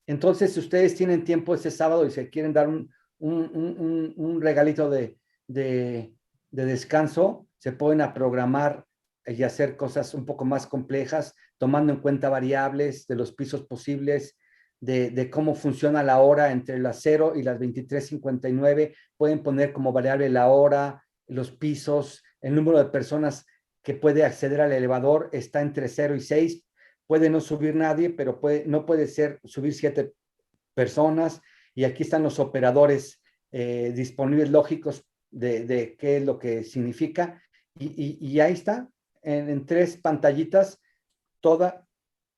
[SPEAKER 2] Entonces, si ustedes tienen tiempo este sábado y se quieren dar un regalito de descanso, se pueden a programar y hacer cosas un poco más complejas, tomando en cuenta variables de los pisos posibles, de cómo funciona la hora entre las 0 y las 23:59. Pueden poner como variable la hora, los pisos, el número de personas que puede acceder al elevador está entre 0 y 6. Puede no subir nadie, pero no puede ser subir 7 personas. Y aquí están los operadores disponibles lógicos de qué es lo que significa. Y ahí está, en 3 pantallitas, toda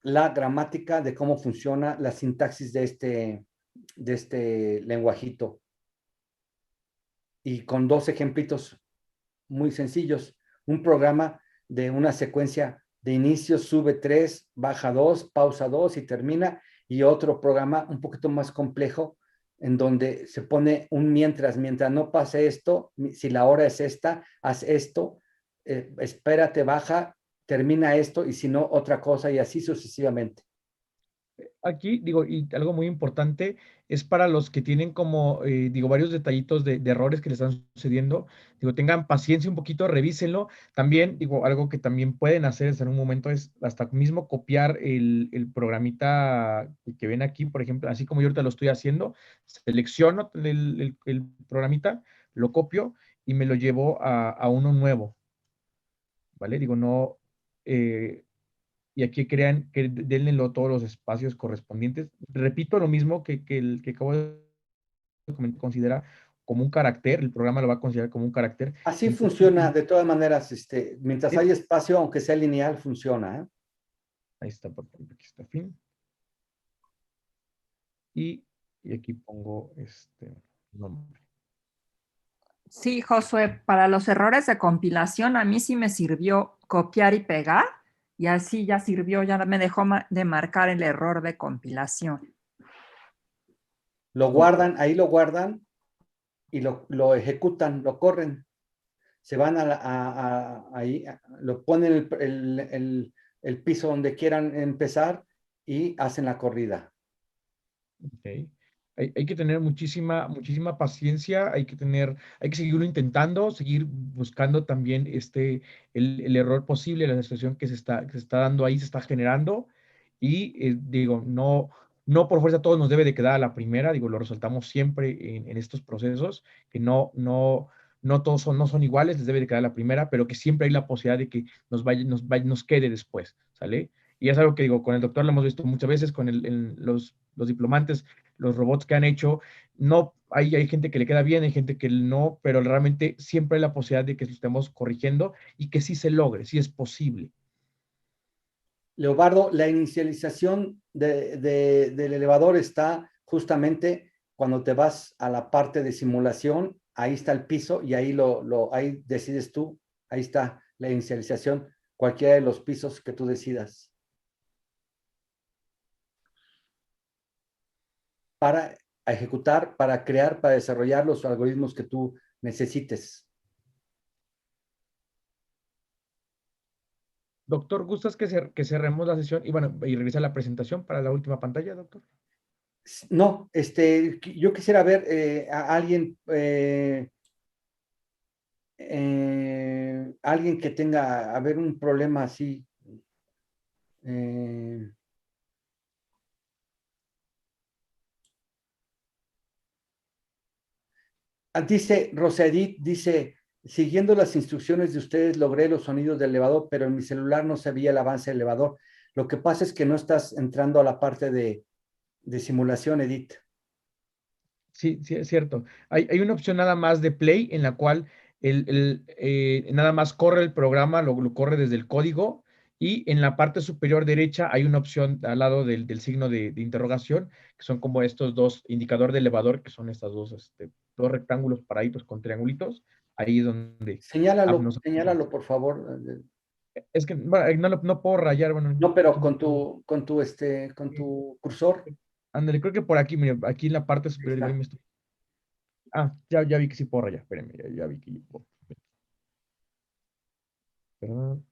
[SPEAKER 2] la gramática de cómo funciona la sintaxis de este lenguajito. Y con 2 ejemplitos muy sencillos. Un programa de una secuencia de inicio, sube 3, baja 2, pausa 2 y termina. Y otro programa un poquito más complejo, en donde se pone un mientras no pase esto, si la hora es esta, haz esto, espérate, baja, termina esto, y si no, otra cosa, y así sucesivamente.
[SPEAKER 3] Aquí, digo, y algo muy importante es para los que tienen como, digo, varios detallitos de errores que les están sucediendo. Digo, tengan paciencia un poquito, revísenlo. También, digo, algo que también pueden hacer en un momento es hasta mismo copiar el programita que ven aquí, por ejemplo, así como yo ahorita lo estoy haciendo, selecciono el programita, lo copio y me lo llevo a uno nuevo, ¿vale? Digo, no... y aquí crean, que denle todos los espacios correspondientes. Repito lo mismo que el que acabo de considerar como un carácter, el programa lo va a considerar como un carácter.
[SPEAKER 2] Así
[SPEAKER 3] Entonces,
[SPEAKER 2] funciona, de todas maneras, mientras hay espacio, aunque sea lineal, funciona, ¿eh?
[SPEAKER 3] Ahí está, por ejemplo, aquí está fin. Y aquí pongo nombre.
[SPEAKER 1] Sí, Josué, para los errores de compilación a mí sí me sirvió copiar y pegar Y así ya sirvió, ya me dejó de marcar el error de compilación.
[SPEAKER 2] Lo guardan, ahí lo guardan y lo ejecutan, lo corren. Se van ahí, lo ponen el piso donde quieran empezar y hacen la corrida.
[SPEAKER 3] Okay. Hay que tener muchísima paciencia, hay que seguirlo intentando, seguir buscando también el error posible, la situación que se está dando ahí, se está generando. Y digo, no por fuerza todo nos debe de quedar a la primera, digo, lo resaltamos siempre en estos procesos, que no todos no son iguales, les debe de quedar a la primera, pero que siempre hay la posibilidad de que nos quede después, ¿sale? Y es algo que digo, con el doctor lo hemos visto muchas veces, con los diplomantes, los robots que han hecho, no, hay gente que le queda bien, hay gente que no, pero realmente siempre hay la posibilidad de que lo estemos corrigiendo y que sí se logre, sí es posible.
[SPEAKER 2] Leobardo, la inicialización del elevador está justamente cuando te vas a la parte de simulación, ahí está el piso y ahí ahí decides tú, ahí está la inicialización, cualquiera de los pisos que tú decidas. Para ejecutar, para crear, para desarrollar los algoritmos que tú necesites.
[SPEAKER 3] Doctor, ¿gustas que cerremos la sesión y bueno, y regresa la presentación para la última pantalla, doctor?
[SPEAKER 2] No, yo quisiera ver a alguien, alguien que tenga, a ver, un problema así. Dice Rosa Edith, dice, siguiendo las instrucciones de ustedes logré los sonidos del elevador, pero en mi celular no se veía el avance del elevador. Lo que pasa es que no estás entrando a la parte de simulación, Edith.
[SPEAKER 3] Sí, sí, es cierto. Hay una opción nada más de play en la cual nada más corre el programa, lo corre desde el código y en la parte superior derecha hay una opción al lado del signo de interrogación, que son como estos dos indicadores de elevador, que son estas dos rectángulos paraditos con triangulitos. Ahí es donde
[SPEAKER 2] Señálalo, por favor.
[SPEAKER 3] Es que bueno, no puedo rayar, bueno.
[SPEAKER 2] No, pero con tu cursor.
[SPEAKER 3] Ándale, creo que por aquí, mire, aquí en la parte
[SPEAKER 2] Ahí
[SPEAKER 3] superior.
[SPEAKER 2] está.
[SPEAKER 3] Ahí me estoy. Ah, ya vi que sí puedo rayar, espérenme, ya vi que yo puedo. Perdón.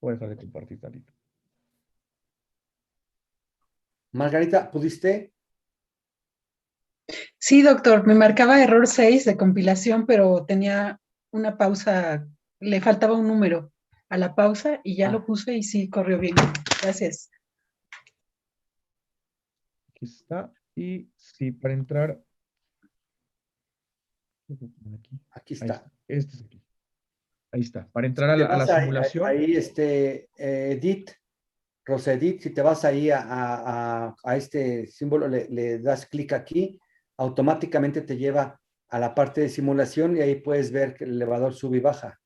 [SPEAKER 3] Voy a dejar de compartir tantito.
[SPEAKER 2] Margarita, ¿pudiste?
[SPEAKER 5] Sí, doctor, me marcaba error 6 de compilación, pero tenía una pausa, le faltaba un número a la pausa y ya lo puse y sí, corrió bien. Gracias.
[SPEAKER 3] Aquí está. Y sí, para entrar.
[SPEAKER 2] Aquí
[SPEAKER 3] Ahí
[SPEAKER 2] está.
[SPEAKER 3] está. Este es aquí. Ahí está. Para entrar
[SPEAKER 2] Si
[SPEAKER 3] a
[SPEAKER 2] te
[SPEAKER 3] la
[SPEAKER 2] vas
[SPEAKER 3] simulación.
[SPEAKER 2] ahí, Edith, Rosa Edith, si te vas ahí a este símbolo, le das clic aquí, automáticamente te lleva a la parte de simulación y ahí puedes ver que el elevador sube y baja.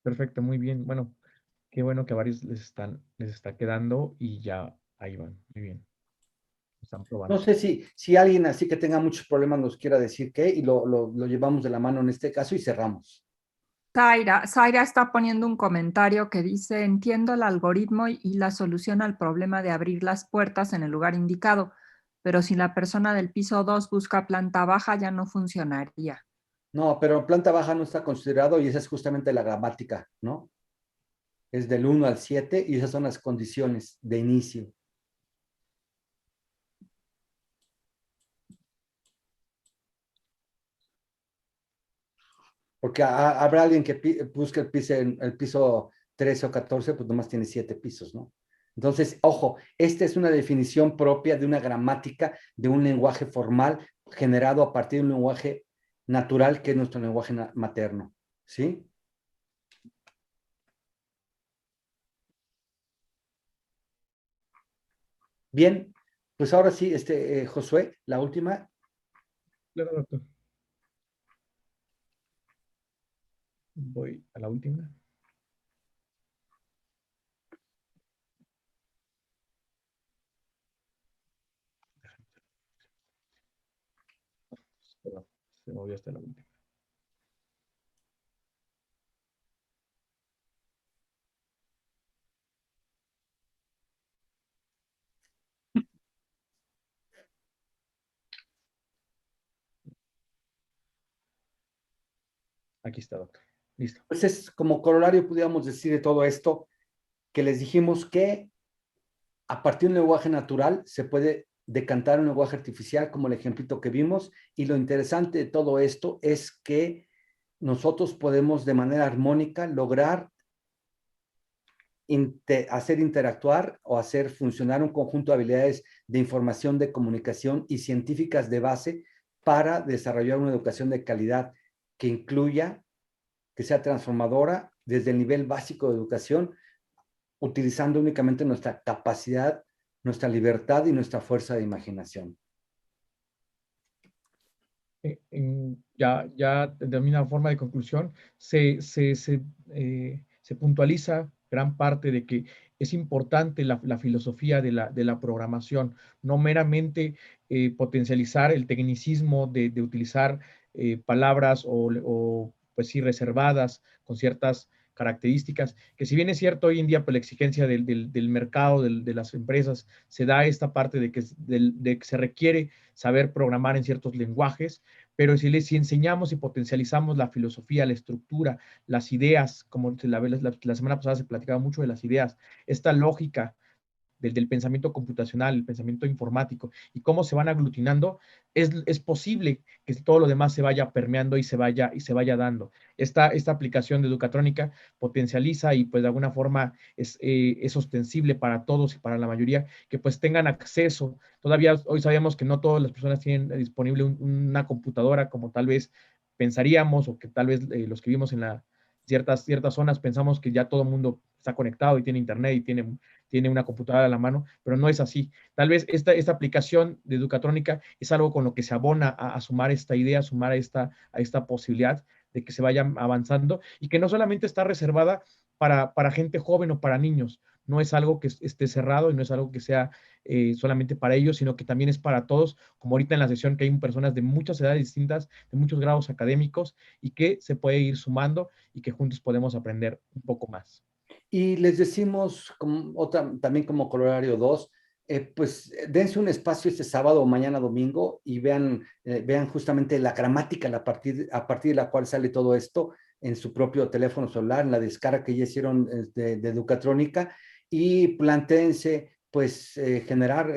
[SPEAKER 3] Perfecto, muy bien. Bueno, qué bueno que a varios les está quedando y ya ahí van. Muy bien. Están
[SPEAKER 2] No
[SPEAKER 3] probando.
[SPEAKER 2] sé si alguien así que tenga muchos problemas nos quiera decir qué y lo llevamos de la mano en este caso y cerramos.
[SPEAKER 1] Zaira está poniendo un comentario que dice, entiendo el algoritmo y la solución al problema de abrir las puertas en el lugar indicado, pero si la persona del piso 2 busca planta baja ya no funcionaría.
[SPEAKER 2] No, pero planta baja no está considerado y esa es justamente la gramática, ¿no? Es del 1 al 7 y esas son las condiciones de inicio. Porque habrá alguien que busque el piso 13 o 14, pues nomás tiene 7 pisos, ¿no? Entonces, ojo, esta es una definición propia de una gramática, de un lenguaje formal generado a partir de un lenguaje natural que es nuestro lenguaje materno, ¿sí? Bien, pues ahora sí, Josué, la última.
[SPEAKER 3] Claro, doctor. Voy a la última. Perdón, se movió hasta la última. Aquí está, doctor. Listo.
[SPEAKER 2] Pues es como corolario, pudiéramos decir de todo esto, que les dijimos que a partir de un lenguaje natural se puede decantar un lenguaje artificial, como el ejemplito que vimos, y lo interesante de todo esto es que nosotros podemos de manera armónica lograr hacer interactuar o hacer funcionar un conjunto de habilidades de información, de comunicación y científicas de base para desarrollar una educación de calidad que incluya, que sea transformadora desde el nivel básico de educación, utilizando únicamente nuestra capacidad, nuestra libertad y nuestra fuerza de imaginación.
[SPEAKER 3] Ya de una forma de conclusión, se puntualiza gran parte de que es importante la filosofía de la programación, no meramente potencializar el tecnicismo de utilizar palabras o pues sí, reservadas con ciertas características, que si bien es cierto hoy en día por la exigencia del mercado, de las empresas, se da esta parte de que se requiere saber programar en ciertos lenguajes, pero si enseñamos y potencializamos la filosofía, la estructura, las ideas, como la semana pasada se platicaba mucho de las ideas, esta lógica del pensamiento computacional, el pensamiento informático, y cómo se van aglutinando, es posible que todo lo demás se vaya permeando y se vaya dando. Esta aplicación de Educatrónica potencializa y pues de alguna forma es ostensible para todos y para la mayoría, que pues tengan acceso. Todavía hoy sabemos que no todas las personas tienen disponible una computadora como tal vez pensaríamos, o que tal vez los que vivimos en ciertas zonas pensamos que ya todo el mundo está conectado y tiene internet y tiene una computadora a la mano, pero no es así. Tal vez esta aplicación de Educatrónica es algo con lo que se abona a sumar esta idea, a sumar a esta posibilidad de que se vaya avanzando y que no solamente está reservada para gente joven o para niños, no es algo que esté cerrado y no es algo que sea solamente para ellos, sino que también es para todos, como ahorita en la sesión que hay personas de muchas edades distintas, de muchos grados académicos y que se puede ir sumando y que juntos podemos aprender un poco más.
[SPEAKER 2] Y les decimos, también como corolario 2, pues dense un espacio este sábado o mañana domingo y vean justamente la gramática a partir de la cual sale todo esto en su propio teléfono celular, en la descarga que ya hicieron de Educatrónica, y plantéense pues generar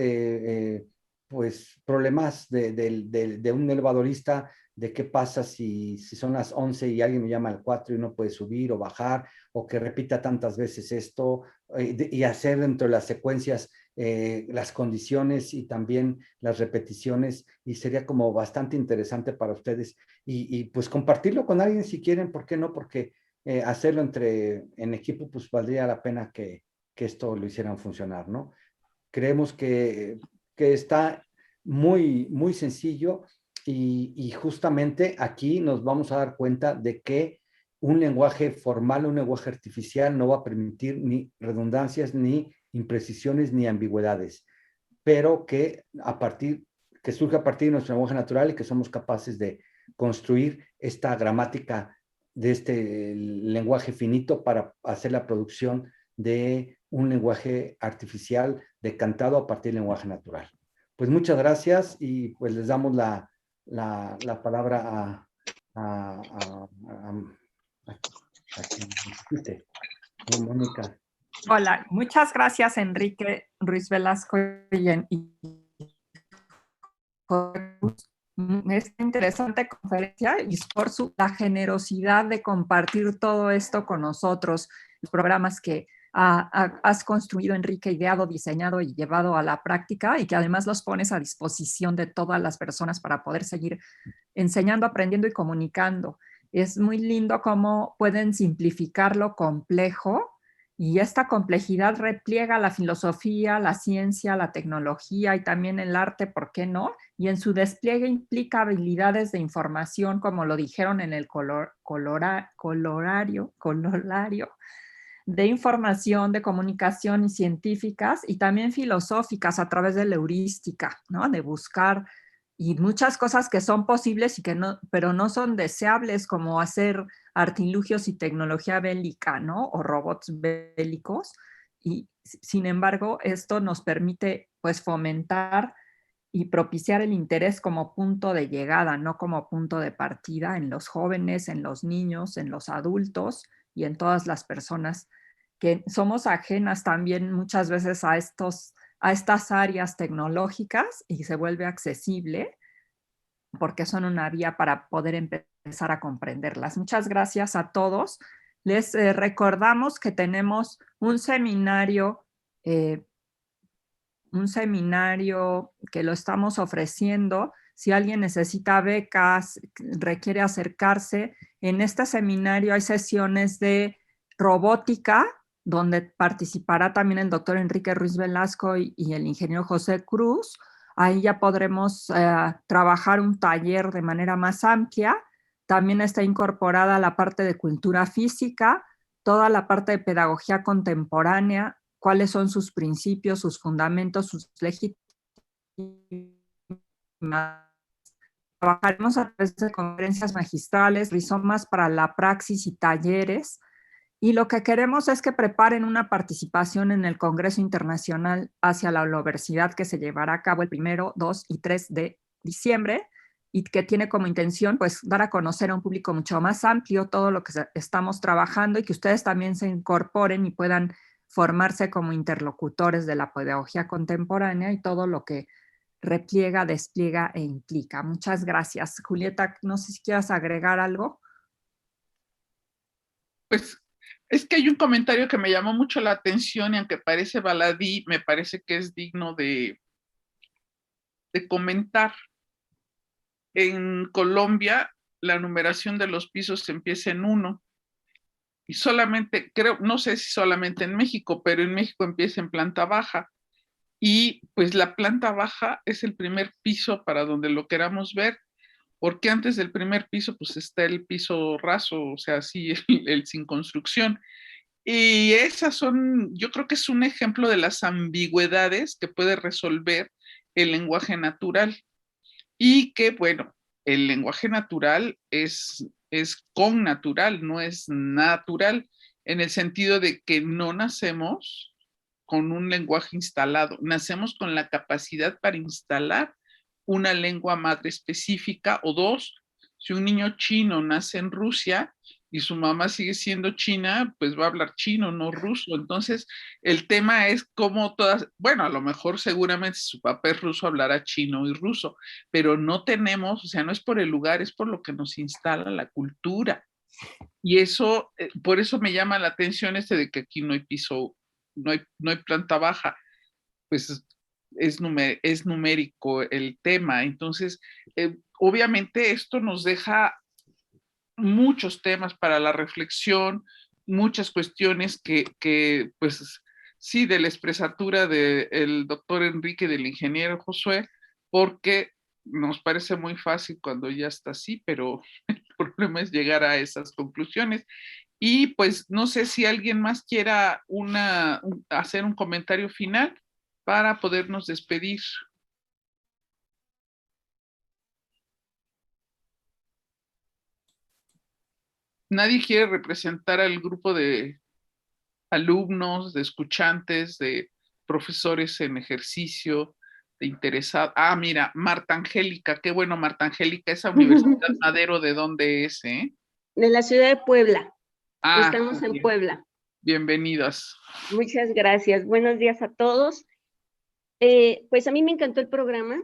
[SPEAKER 2] pues problemas de un elevadorista, de qué pasa si son las 11 y alguien me llama al 4 y no puede subir o bajar, o que repita tantas veces esto, y hacer dentro de las secuencias las condiciones y también las repeticiones, y sería como bastante interesante para ustedes, y pues compartirlo con alguien si quieren, ¿por qué no? Porque hacerlo en equipo, pues valdría la pena que esto lo hicieran funcionar, ¿no? Creemos que está muy, muy sencillo, y justamente aquí nos vamos a dar cuenta de que un lenguaje formal, un lenguaje artificial no va a permitir ni redundancias, ni imprecisiones, ni ambigüedades, pero que surge a partir de nuestro lenguaje natural y que somos capaces de construir esta gramática de este lenguaje finito para hacer la producción de un lenguaje artificial decantado a partir del lenguaje natural. Pues muchas gracias, y pues les damos la palabra a Mónica.
[SPEAKER 1] Hola, muchas gracias Enrique Ruiz Velasco y por esta interesante conferencia y por la generosidad de compartir todo esto con nosotros, los programas que has construido, Enrique, ideado, diseñado y llevado a la práctica, y que además los pones a disposición de todas las personas para poder seguir enseñando, aprendiendo y comunicando. Es muy lindo cómo pueden simplificar lo complejo Y esta complejidad repliega la filosofía, la ciencia, la tecnología y también el arte, ¿por qué no? Y en su despliegue implica habilidades de información, como lo dijeron en el corolario, de información, de comunicación y científicas, y también filosóficas a través de la heurística, ¿no? De buscar, y muchas cosas que son posibles y que no, pero no son deseables, como hacer artilugios y tecnología bélica, ¿no? O robots bélicos. Y sin embargo, esto nos permite, pues, fomentar y propiciar el interés como punto de llegada, no como punto de partida en los jóvenes, en los niños, en los adultos y en todas las personas que somos ajenas también muchas veces a estas áreas tecnológicas, y se vuelve accesible porque son una vía para poder empezar a comprenderlas. Muchas gracias a todos. Les recordamos que tenemos un seminario que lo estamos ofreciendo. Si alguien necesita becas, requiere acercarse, en este seminario hay sesiones de robótica, donde participará también el doctor Enrique Ruiz Velasco y el ingeniero José Cruz. Ahí ya podremos trabajar un taller de manera más amplia. También está incorporada la parte de cultura física, toda la parte de pedagogía contemporánea, cuáles son sus principios, sus fundamentos, sus legitimaciones. Trabajaremos a través de conferencias magistrales, rizomas para la praxis y talleres. Y lo que queremos es que preparen una participación en el Congreso Internacional hacia la Universidad, que se llevará a cabo el 1, 2 y 3 de diciembre, y que tiene como intención, pues, dar a conocer a un público mucho más amplio todo lo que estamos trabajando, y que ustedes también se incorporen y puedan formarse como interlocutores de la pedagogía contemporánea y todo lo que repliega, despliega e implica. Muchas gracias. Julieta, no sé si quieras agregar algo.
[SPEAKER 6] Pues es que hay un comentario que me llamó mucho la atención y aunque parece baladí, me parece que es digno de comentar. En Colombia, la numeración de los pisos empieza en 1 y solamente, creo, no sé si solamente en México, pero en México empieza en planta baja. Y pues la planta baja es el primer piso para donde lo queramos ver, porque antes del primer piso pues está el piso raso, o sea, sí, el sin construcción. Y esas son, yo creo que es un ejemplo de las ambigüedades que puede resolver el lenguaje natural. Y que, bueno, el lenguaje natural es connatural, no es natural, en el sentido de que no nacemos con un lenguaje instalado, nacemos con la capacidad para instalar una lengua madre específica o dos. Si un niño chino nace en Rusia y su mamá sigue siendo china, pues va a hablar chino, no ruso. Entonces, el tema es cómo todas, bueno, a lo mejor seguramente si su papá es ruso hablará chino y ruso, pero no tenemos, o sea, no es por el lugar, es por lo que nos instala la cultura. Y eso, por eso me llama la atención de que aquí no hay piso, no hay planta baja, pues es numérico el tema. Entonces, obviamente esto nos deja muchos temas para la reflexión, muchas cuestiones que pues sí, de la expresatura del doctor Enrique, del ingeniero Josué, porque nos parece muy fácil cuando ya está así, pero el problema es llegar a esas conclusiones. Y pues no sé si alguien más quiera hacer un comentario final para podernos despedir. Nadie quiere representar al grupo de alumnos, de escuchantes, de profesores en ejercicio, de interesados. Ah, mira, Marta Angélica, qué bueno, Marta Angélica, esa Universidad Madero, ¿de dónde es, eh?
[SPEAKER 7] De la ciudad de Puebla.
[SPEAKER 6] Ah,
[SPEAKER 7] estamos en Puebla.
[SPEAKER 6] Bienvenidas.
[SPEAKER 7] Muchas gracias. Buenos días a todos. Pues a mí me encantó el programa,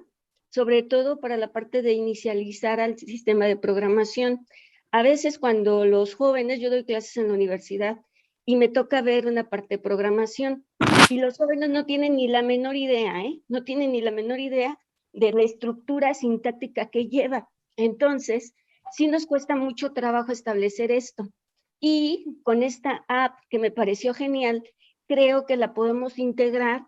[SPEAKER 7] sobre todo para la parte de inicializar al sistema de programación. A veces cuando los jóvenes, yo doy clases en la universidad y me toca ver una parte de programación y los jóvenes no tienen ni la menor idea, no tienen ni la menor idea de la estructura sintáctica que lleva. Entonces, sí nos cuesta mucho trabajo establecer esto. Y con esta app que me pareció genial, creo que la podemos integrar.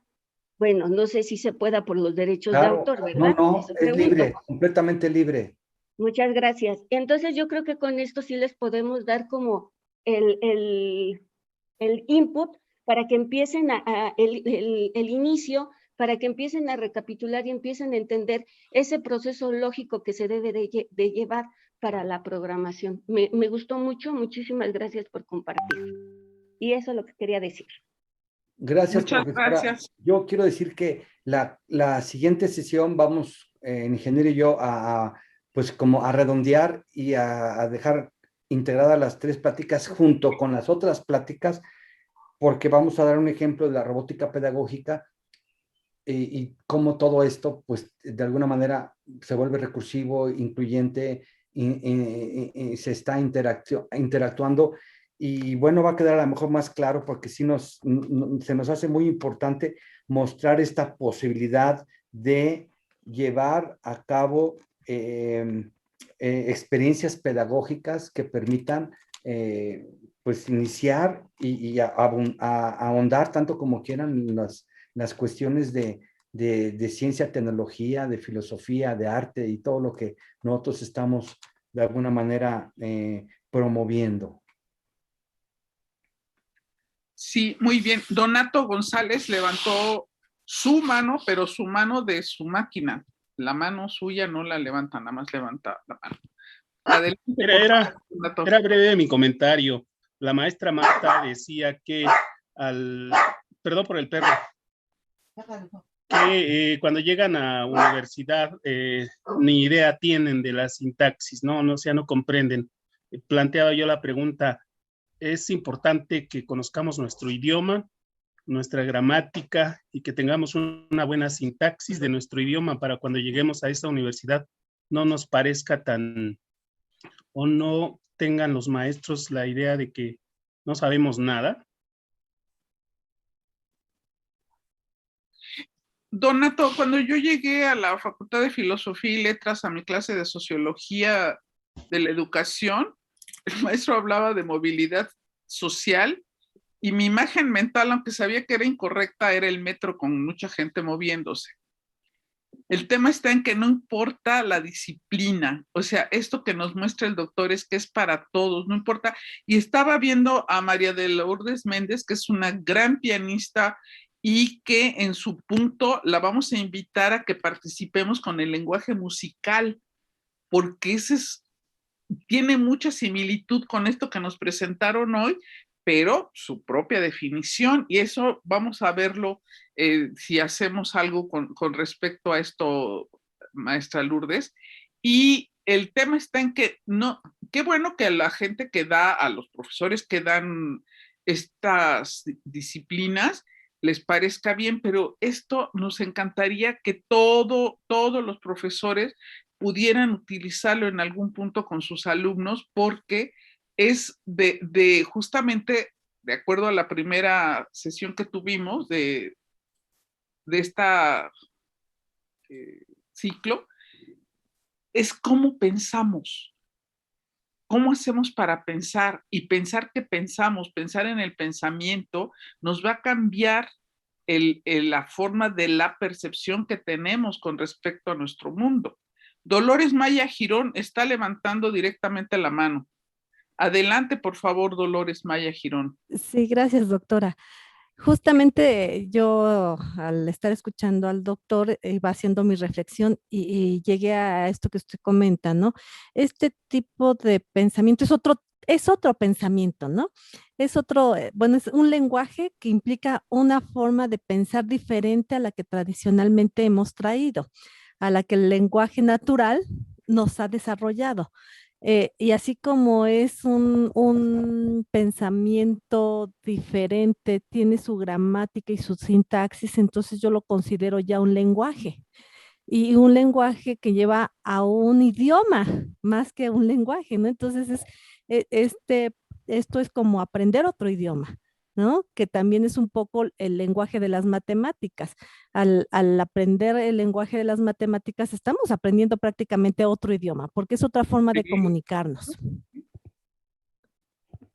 [SPEAKER 7] Bueno, no sé si se pueda por los derechos de
[SPEAKER 2] Claro,
[SPEAKER 7] autor, ¿verdad?
[SPEAKER 2] no,
[SPEAKER 7] Eso
[SPEAKER 2] es
[SPEAKER 7] pregunto.
[SPEAKER 2] libre, completamente libre.
[SPEAKER 7] Muchas gracias. Entonces yo creo que con esto sí les podemos dar como el input para que empiecen el inicio, para que empiecen a recapitular y empiecen a entender ese proceso lógico que se debe de llevar para la programación. Me gustó mucho, muchísimas gracias por compartir. Y eso es lo que quería decir.
[SPEAKER 2] Gracias,
[SPEAKER 6] Muchas
[SPEAKER 2] profesora.
[SPEAKER 6] gracias.
[SPEAKER 2] Yo quiero decir que la siguiente sesión vamos, ingeniero y yo, pues como a redondear y a dejar integradas las 3 pláticas junto con las otras pláticas, porque vamos a dar un ejemplo de la robótica pedagógica y cómo todo esto, pues de alguna manera se vuelve recursivo, incluyente, y se está interactuando. Y bueno, va a quedar a lo mejor más claro porque sí se nos hace muy importante mostrar esta posibilidad de llevar a cabo experiencias pedagógicas que permitan pues iniciar y ahondar tanto como quieran las cuestiones de ciencia, tecnología, de filosofía, de arte y todo lo que nosotros estamos de alguna manera promoviendo.
[SPEAKER 6] Sí, muy bien. Donato González levantó su mano, pero su mano de su máquina. La mano suya no la levanta, nada más levanta la mano. Adelante,
[SPEAKER 8] era breve mi comentario. La maestra Marta decía que perdón por el perro, que cuando llegan a universidad ni idea tienen de la sintaxis, ¿no? O sea, no comprenden. Planteaba yo la pregunta, es importante que conozcamos nuestro idioma, nuestra gramática y que tengamos una buena sintaxis de nuestro idioma para cuando lleguemos a esta universidad no nos parezca tan, o no tengan los maestros la idea de que no sabemos nada.
[SPEAKER 6] Donato, cuando yo llegué a la Facultad de Filosofía y Letras a mi clase de Sociología de la Educación, el maestro hablaba de movilidad social y mi imagen mental, aunque sabía que era incorrecta, era el metro con mucha gente moviéndose. El tema está en que no importa la disciplina, o sea, esto que nos muestra el doctor es que es para todos, no importa. Y estaba viendo a María de Lourdes Méndez, que es una gran pianista y que en su punto la vamos a invitar a que participemos con el lenguaje musical, porque tiene mucha similitud con esto que nos presentaron hoy, pero su propia definición, y eso vamos a verlo si hacemos algo con respecto a esto, maestra Lourdes. Y el tema está en que no, qué bueno que a la gente que da, a los profesores que dan estas disciplinas, les parezca bien, pero esto nos encantaría que todos los profesores pudieran utilizarlo en algún punto con sus alumnos, porque es justamente, de acuerdo a la primera sesión que tuvimos de esta ciclo, es cómo pensamos, cómo hacemos para pensar y pensar que pensamos, pensar en el pensamiento, nos va a cambiar la forma de la percepción que tenemos con respecto a nuestro mundo. Dolores Maya Girón está levantando directamente la mano. Adelante, por favor, Dolores Maya Girón.
[SPEAKER 9] Sí, gracias, doctora. Justamente yo, al estar escuchando al doctor, iba haciendo mi reflexión y llegué a esto que usted comenta, ¿no? Este tipo de pensamiento es otro pensamiento, ¿no? Es otro, bueno, es un lenguaje que implica una forma de pensar diferente a la que tradicionalmente hemos traído, a la que el lenguaje natural nos ha desarrollado. Y así como es un pensamiento diferente, tiene su gramática y su sintaxis, entonces yo lo considero ya un lenguaje. Y un lenguaje que lleva a un idioma más que un lenguaje, ¿no? Entonces esto es como aprender otro idioma, ¿no? Que también es un poco el lenguaje de las matemáticas. Al aprender el lenguaje de las matemáticas, estamos aprendiendo prácticamente otro idioma, porque es otra forma de comunicarnos.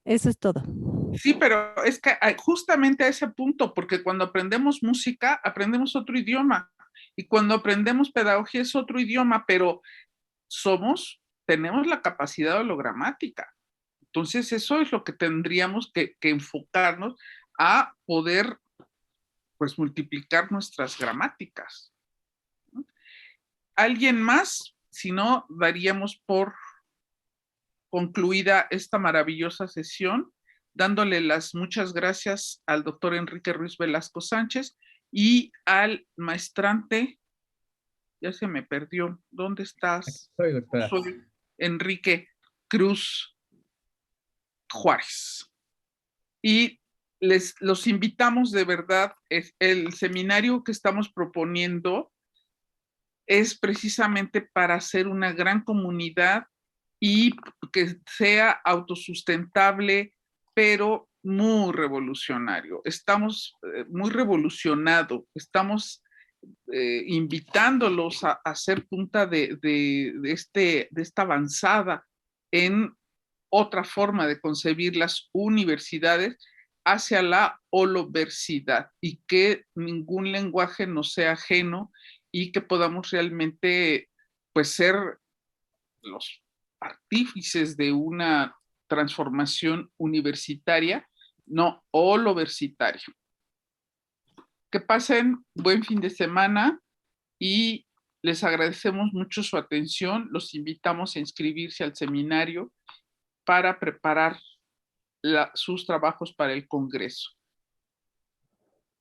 [SPEAKER 9] Eso es todo.
[SPEAKER 6] Sí, pero es que justamente a ese punto, porque cuando aprendemos música, aprendemos otro idioma. Y cuando aprendemos pedagogía es otro idioma, pero tenemos la capacidad hologramática. Entonces, eso es lo que tendríamos que enfocarnos a poder, pues, multiplicar nuestras gramáticas. ¿Alguien más? Si no, daríamos por concluida esta maravillosa sesión, dándole las muchas gracias al doctor Enrique Ruiz Velasco Sánchez y al maestrante, ya se me perdió, ¿dónde estás? Soy Enrique Cruz Juárez. Y los invitamos de verdad, el seminario que estamos proponiendo es precisamente para hacer una gran comunidad y que sea autosustentable, pero muy revolucionario. Estamos muy revolucionados, estamos invitándolos a ser punta de esta avanzada en otra forma de concebir las universidades hacia la holoversidad y que ningún lenguaje nos sea ajeno y que podamos realmente, pues, ser los artífices de una transformación universitaria, no holoversitaria. Que pasen buen fin de semana y les agradecemos mucho su atención. Los invitamos a inscribirse al seminario para preparar sus trabajos para el Congreso.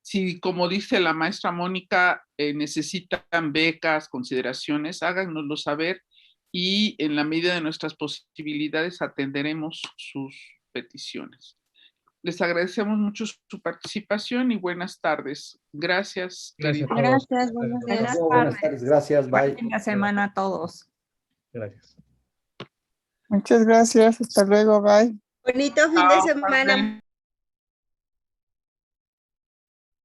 [SPEAKER 6] Si, como dice la maestra Mónica, necesitan becas, consideraciones, háganoslo saber y en la medida de nuestras posibilidades atenderemos sus peticiones. Les agradecemos mucho su participación y buenas tardes. Gracias.
[SPEAKER 3] Gracias.
[SPEAKER 7] Gracias, buenas tardes.
[SPEAKER 2] Buenas tardes, gracias, bye.
[SPEAKER 1] Buen fin de semana a todos.
[SPEAKER 3] Gracias.
[SPEAKER 10] Muchas gracias, hasta luego, bye.
[SPEAKER 7] Bonito fin de semana.